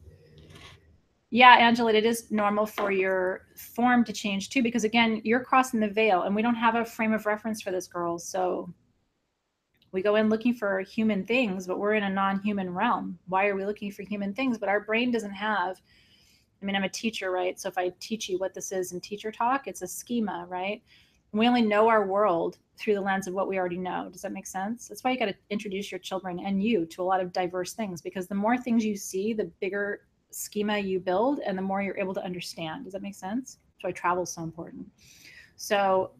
Yeah, Angela, it is normal for your form to change too, because again, you're crossing the veil and we don't have a frame of reference for this, girl. So we go in looking for human things, but we're in a non-human realm. Why are we looking for human things? But our brain doesn't have I mean, I'm a teacher, right? So if I teach you what this is in teacher talk, it's a schema, right? And we only know our world through the lens of what we already know. Does that make sense? That's why you got to introduce your children and you to a lot of diverse things, because the more things you see, the bigger schema you build and the more you're able to understand. Does that make sense? That's why travel is so important. So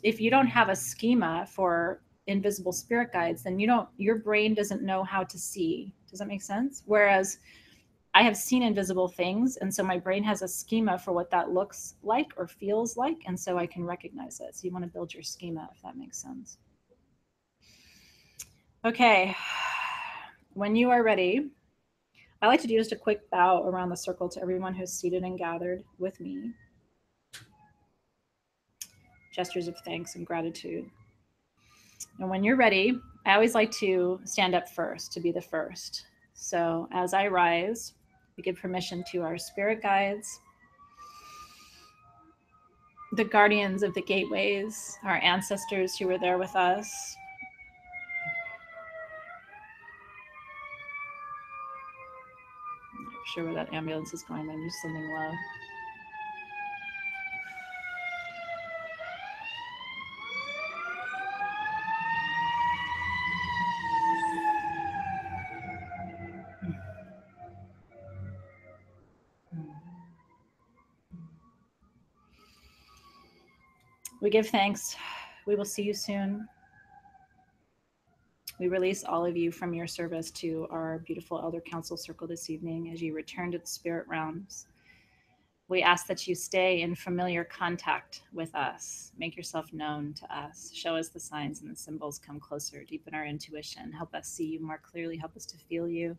if you don't have a schema for invisible spirit guides, then your brain doesn't know how to see. Does that make sense? Whereas I have seen invisible things, and so my brain has a schema for what that looks like or feels like, and so I can recognize it. So you want to build your schema, if that makes sense. Okay, when you are ready, I like to do just a quick bow around the circle to everyone who's seated and gathered with me. Gestures of thanks and gratitude. And when you're ready, I always like to stand up first, to be the first. So as I rise, we give permission to our spirit guides, the guardians of the gateways, our ancestors who were there with us. I'm not sure where that ambulance is going. I'm just sending love. We give thanks. We will see you soon. We release all of you from your service to our beautiful Elder Council Circle this evening as you return to the spirit realms. We ask that you stay in familiar contact with us. Make yourself known to us. Show us the signs and the symbols. Come closer. Deepen our intuition. Help us see you more clearly. Help us to feel you.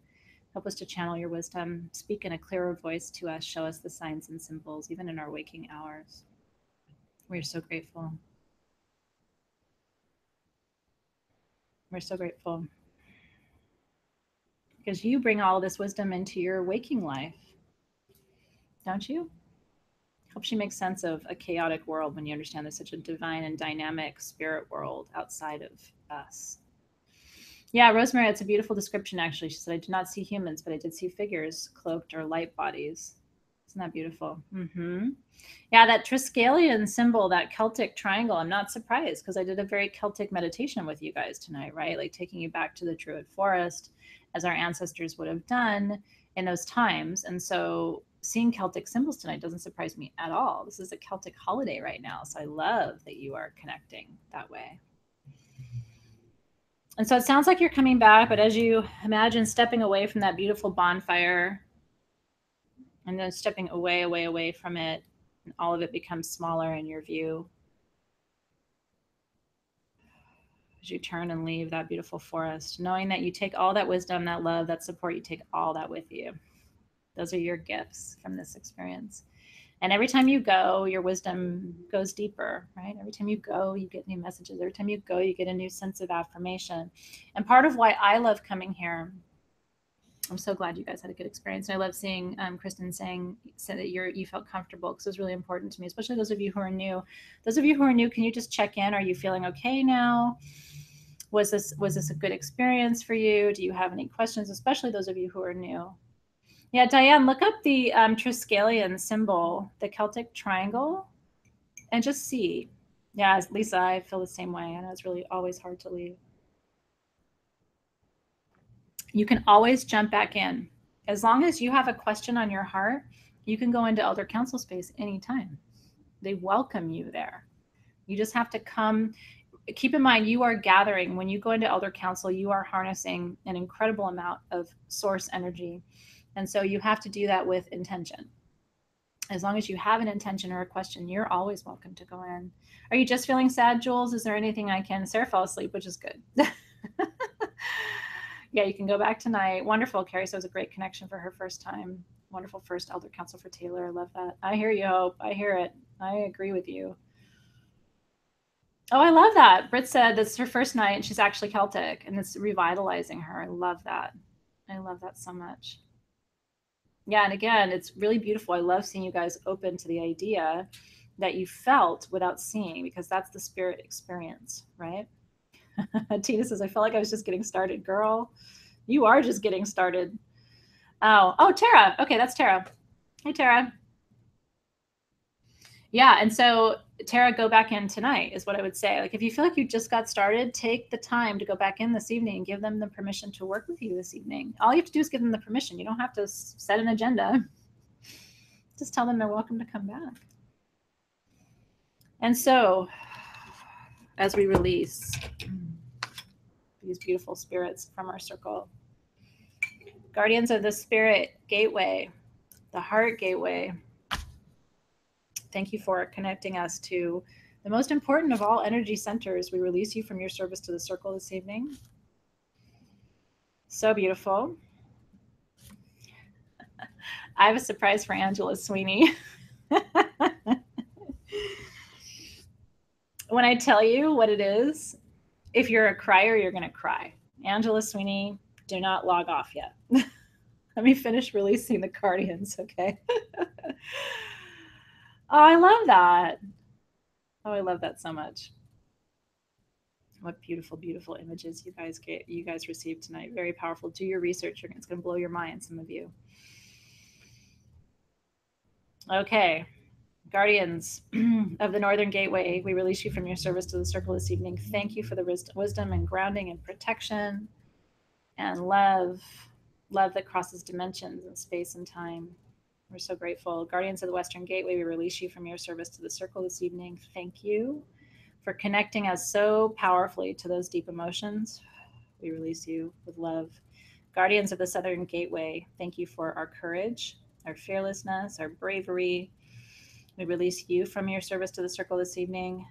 Help us to channel your wisdom. Speak in a clearer voice to us. Show us the signs and symbols, even in our waking hours. We're so grateful. We're so grateful. Because you bring all this wisdom into your waking life, don't you? Helps you make sense of a chaotic world when you understand there's such a divine and dynamic spirit world outside of us. Yeah, Rosemary, it's a beautiful description, actually. She said, I did not see humans, but I did see figures, cloaked or light bodies. Isn't that beautiful? Mm-hmm. Yeah, that Triskelion symbol, that Celtic triangle, I'm not surprised because I did a very Celtic meditation with you guys tonight, right? Like taking you back to the Druid forest as our ancestors would have done in those times. And so seeing Celtic symbols tonight doesn't surprise me at all. This is a Celtic holiday right now. So I love that you are connecting that way. And so it sounds like you're coming back, but as you imagine stepping away from that beautiful bonfire and then stepping away, away, away from it, and all of it becomes smaller in your view as you turn and leave that beautiful forest, knowing that you take all that wisdom, that love, that support, you take all that with you. Those are your gifts from this experience. And every time you go, your wisdom goes deeper, right? Every time you go, you get new messages. Every time you go, you get a new sense of affirmation. And part of why I love coming here, I'm so glad you guys had a good experience. And I love seeing Kristen say that you felt comfortable, because it was really important to me, especially those of you who are new. Those of you who are new, can you just check in? Are you feeling okay now? Was this a good experience for you? Do you have any questions, especially those of you who are new? Yeah, Diane, look up the Triskelion symbol, the Celtic triangle, and just see. Yeah, Lisa, I feel the same way. I know it's really always hard to leave. You can always jump back in. As long as you have a question on your heart, you can go into Elder Council space anytime. They welcome you there. You just have to come. Keep in mind, you are gathering. When you go into Elder Council, you are harnessing an incredible amount of source energy. And so you have to do that with intention. As long as you have an intention or a question, you're always welcome to go in. Are you just feeling sad, Jules? Is there anything I can? Sarah fell asleep, which is good. Yeah, you can go back tonight. Wonderful. Carrie says it was a great connection for her first time. Wonderful first Elder Council for Taylor. I love that. I hear you, Hope. I hear it. I agree with you. Oh, I love that. Britt said this is her first night and she's actually Celtic and it's revitalizing her. I love that. I love that so much. Yeah, and again, it's really beautiful. I love seeing you guys open to the idea that you felt without seeing, because that's the spirit experience, right? Tina says, I felt like I was just getting started. Girl, you are just getting started. Oh, Tara. Okay, that's Tara. Hey, Tara. Yeah, and so Tara, go back in tonight is what I would say. Like if you feel like you just got started, take the time to go back in this evening and give them the permission to work with you this evening. All you have to do is give them the permission. You don't have to set an agenda. Just tell them they're welcome to come back. And so, as we release these beautiful spirits from our circle, guardians of the spirit gateway, the heart gateway, thank you for connecting us to the most important of all energy centers. We release you from your service to the circle this evening. So beautiful. I have a surprise for Angela Sweeney. When I tell you what it is, if you're a crier, you're going to cry. Angela Sweeney, do not log off yet. Let me finish releasing the guardians, okay? Oh, I love that. Oh, I love that so much. What beautiful, beautiful images you guys received tonight. Very powerful. Do your research. It's going to blow your mind, some of you. Okay. Guardians of the Northern Gateway, we release you from your service to the circle this evening. Thank you for the wisdom and grounding and protection and love that crosses dimensions and space and time. We're so grateful. Guardians of the Western Gateway, we release you from your service to the circle this evening. Thank you for connecting us so powerfully to those deep emotions. We release you with love. Guardians of the Southern Gateway, thank you for our courage, our fearlessness, our bravery. We release you from your service to the circle this evening,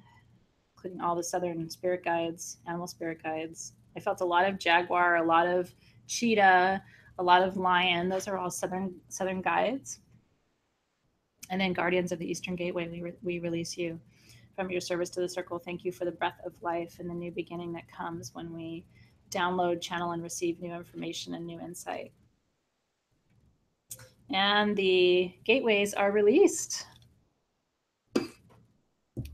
including all the Southern spirit guides, animal spirit guides. I felt a lot of jaguar, a lot of cheetah, a lot of lion. Those are all Southern guides. And then Guardians of the Eastern Gateway, we release you from your service to the circle. Thank you for the breath of life and the new beginning that comes when we download, channel, and receive new information and new insight. And the gateways are released.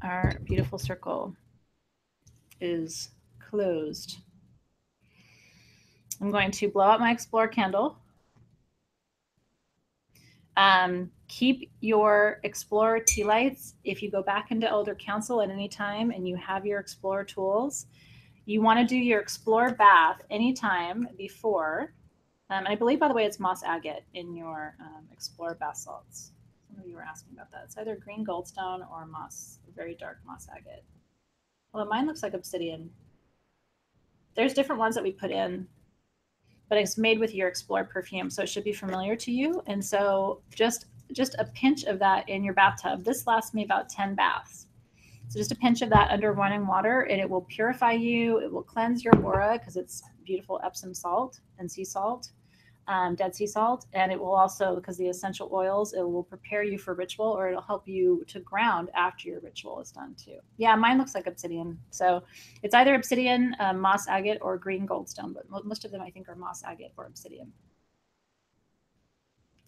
Our beautiful circle is closed. I'm going to blow out my Explore candle. Keep your Explorer tea lights. If you go back into Elder Council at any time and you have your Explorer tools, you want to do your Explorer bath anytime before. And I believe, by the way, it's moss agate in your Explorer bath salts. Some of you were asking about that. It's either green goldstone or moss, very dark moss agate. Well, mine looks like obsidian. There's different ones that we put in, but it's made with your Explore perfume, so it should be familiar to you. And so just a pinch of that in your bathtub. This lasts me about 10 baths. So just a pinch of that under running water, and it will purify you. It will cleanse your aura because it's beautiful Epsom salt and sea salt, Dead Sea salt. And it will also, because the essential oils, it will prepare you for ritual, or it'll help you to ground after your ritual is done too. Yeah, mine looks like obsidian. So it's either obsidian, moss agate, or green goldstone, but most of them I think are moss agate or obsidian.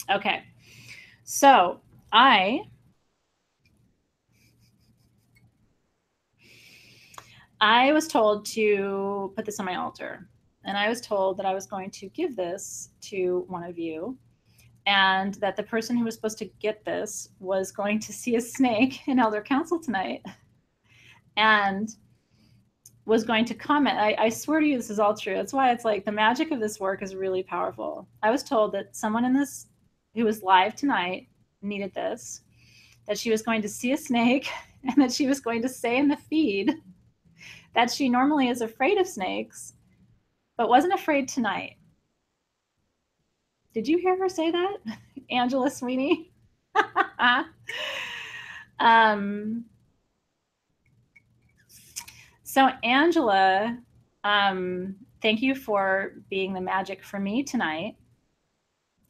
Okay, so I was told to put this on my altar, and I was told that I was going to give this to one of you, and that the person who was supposed to get this was going to see a snake in Elder Council tonight and was going to comment. I swear to you, this is all true. That's why it's like the magic of this work is really powerful. I was told that someone in this who was live tonight needed this, that she was going to see a snake, and that she was going to say in the feed that she normally is afraid of snakes, but wasn't afraid tonight. Did you hear her say that, Angela Sweeney? So Angela, thank you for being the magic for me tonight.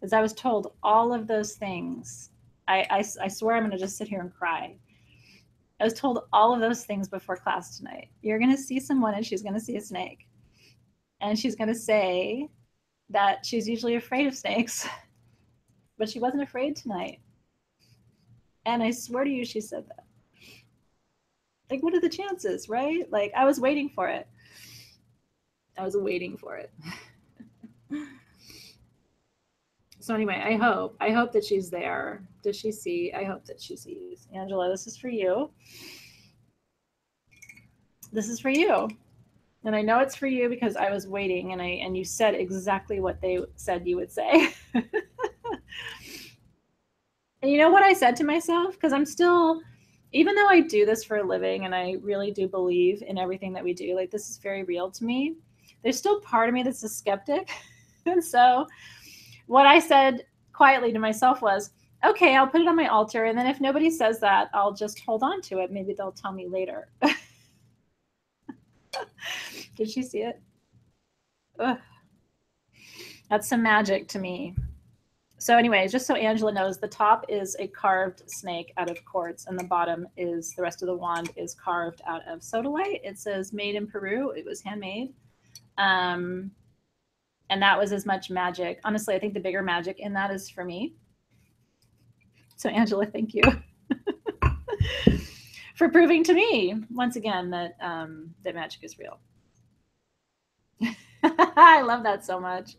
As I was told all of those things, I swear I'm going to just sit here and cry. I was told all of those things before class tonight. You're going to see someone and she's going to see a snake. And she's going to say that she's usually afraid of snakes, but she wasn't afraid tonight. And I swear to you, she said that. Like, what are the chances, right? Like, I was waiting for it. So So anyway, I hope that she's there. Does she see? I hope that she sees. Angela, this is for you. This is for you. And I know it's for you because I was waiting and you said exactly what they said you would say. And you know what I said to myself? Because I'm still, even though I do this for a living and I really do believe in everything that we do, like this is very real to me, there's still part of me that's a skeptic. And so what I said quietly to myself was, okay, I'll put it on my altar. And then if nobody says that, I'll just hold on to it. Maybe they'll tell me later. Did she see it? Ugh. That's some magic to me. So anyway, just so Angela knows, the top is a carved snake out of quartz, and the bottom is, the rest of the wand is carved out of sodalite. It says made in Peru. It was handmade. And that was as much magic. Honestly, I think the bigger magic in that is for me. So Angela, thank you for proving to me once again that that magic is real. I love that so much.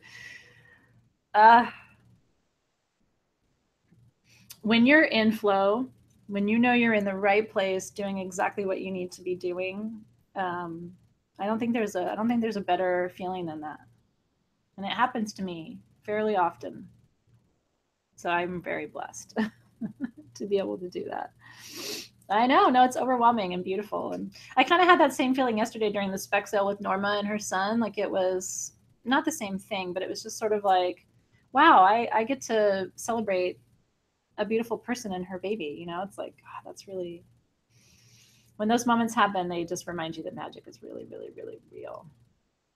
When you're in flow, when you know you're in the right place, doing exactly what you need to be doing, I don't think there's a better feeling than that, and it happens to me fairly often. So I'm very blessed to be able to do that. I know, no, it's overwhelming and beautiful, and I kind of had that same feeling yesterday during the spec sale with Norma and her son. Like it was not the same thing, but it was just sort of like, wow, I get to celebrate a beautiful person and her baby. You know, it's like, God, that's really, when those moments happen, they just remind you that magic is really, really, really real.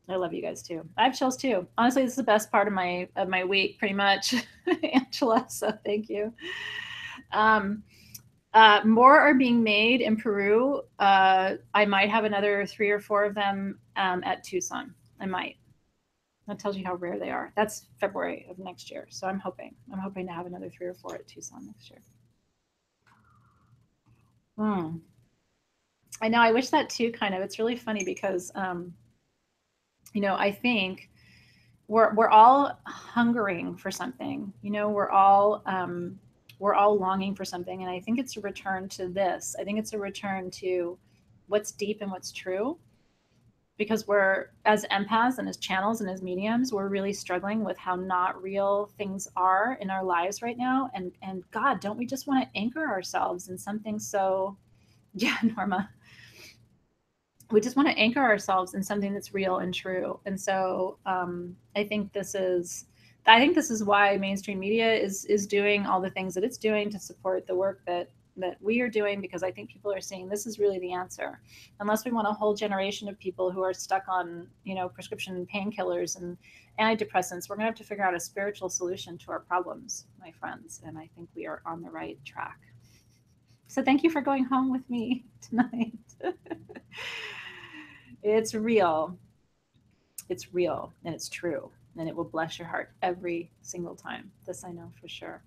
I love you guys too. I have chills too. Honestly, this is the best part of my week, pretty much, Angela. So thank you. More are being made in Peru. I might have another 3 or 4 of them at Tucson. I might. That tells you how rare they are. That's February of next year. So I'm hoping to have another 3 or 4 at Tucson next year. I know. I wish that too. Kind of. It's really funny because, you know, I think we're all hungering for something. You know, we're all longing for something, and I think it's a return to this. I think it's a return to what's deep and what's true, because we're, as empaths and as channels and as mediums, we're really struggling with how not real things are in our lives right now. And God, don't we just want to anchor ourselves in something so, yeah, Norma, we just want to anchor ourselves in something that's real and true. And so I think this is why mainstream media is doing all the things that it's doing to support the work that we are doing, because I think people are seeing this is really the answer. Unless we want a whole generation of people who are stuck on, you know, prescription painkillers and antidepressants, we're going to have to figure out a spiritual solution to our problems, my friends. And I think we are on the right track. So thank you for going home with me tonight. It's real. It's real and it's true. And it will bless your heart every single time. This I know for sure.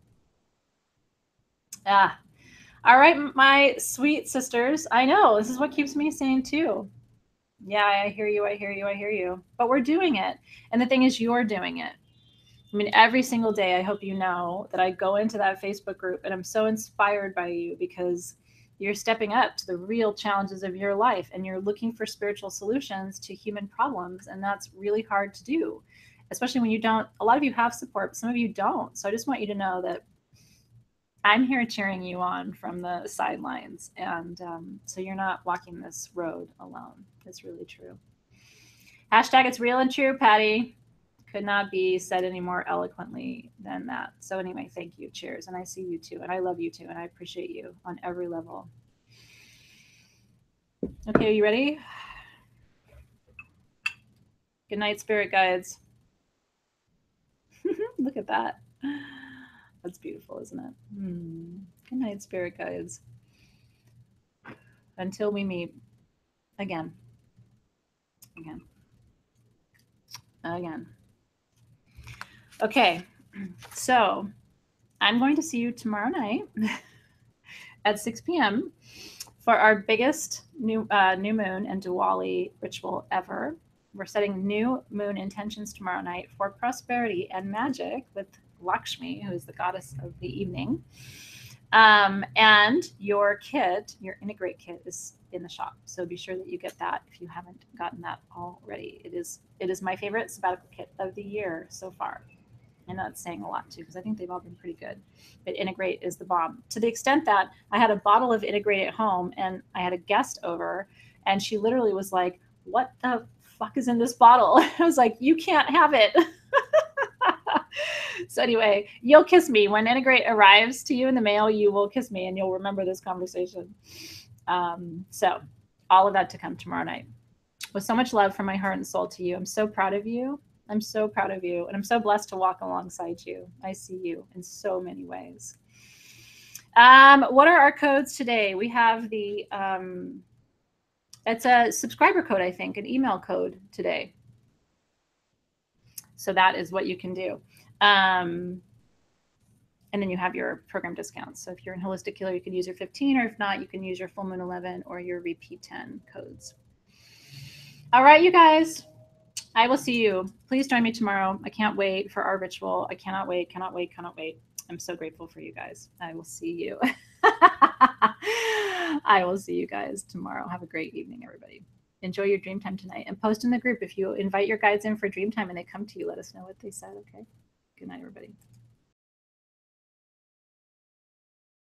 All right, my sweet sisters. I know this is what keeps me sane too. Yeah, I hear you. I hear you. I hear you. But we're doing it. And the thing is, you're doing it. I mean, every single day, I hope you know that I go into that Facebook group and I'm so inspired by you, because you're stepping up to the real challenges of your life and you're looking for spiritual solutions to human problems. And that's really hard to do, especially when you don't, a lot of you have support, some of you don't. So I just want you to know that I'm here cheering you on from the sidelines. And so you're not walking this road alone. It's really true. Hashtag it's real and true, Patty. Could not be said any more eloquently than that. So anyway, thank you. Cheers. And I see you too. And I love you too. And I appreciate you on every level. Okay, are you ready? Good night, spirit guides. Look at that. That's beautiful, isn't it? Good night, spirit guides. Until we meet again. Again. Okay, so I'm going to see you tomorrow night at 6 p.m. for our biggest new moon and Diwali ritual ever. We're setting new moon intentions tomorrow night for prosperity and magic with Lakshmi, who is the goddess of the evening. And your kit, your Integrate kit, is in the shop. So be sure that you get that if you haven't gotten that already. It is my favorite sabbatical kit of the year so far. And that's saying a lot too, because I think they've all been pretty good. But Integrate is the bomb. To the extent that I had a bottle of Integrate at home and I had a guest over and she literally was like, "What the fuck is in this bottle?" I was like, "You can't have it." So anyway, you'll kiss me when Integrate arrives to you in the mail. You will kiss me, and you'll remember this conversation. So all of that to come tomorrow night. With so much love from my heart and soul to you. I'm so proud of you. I'm so proud of you, and I'm so blessed to walk alongside you. I see you in so many ways. What are our codes today? We have the it's a subscriber code, I think, an email code today. So that is what you can do. And then you have your program discounts. So if you're in Holistic Healer, you can use your 15, or if not, you can use your Full Moon 11 or your Repeat 10 codes. All right, you guys, I will see you. Please join me tomorrow. I can't wait for our ritual. I cannot wait, cannot wait, cannot wait. I'm so grateful for you guys. I will see you. I will see you guys tomorrow. Have a great evening, everybody. Enjoy your dream time tonight, and post in the group if you invite your guides in for dream time and they come to you. Let us know what they said. Okay. Good night, everybody.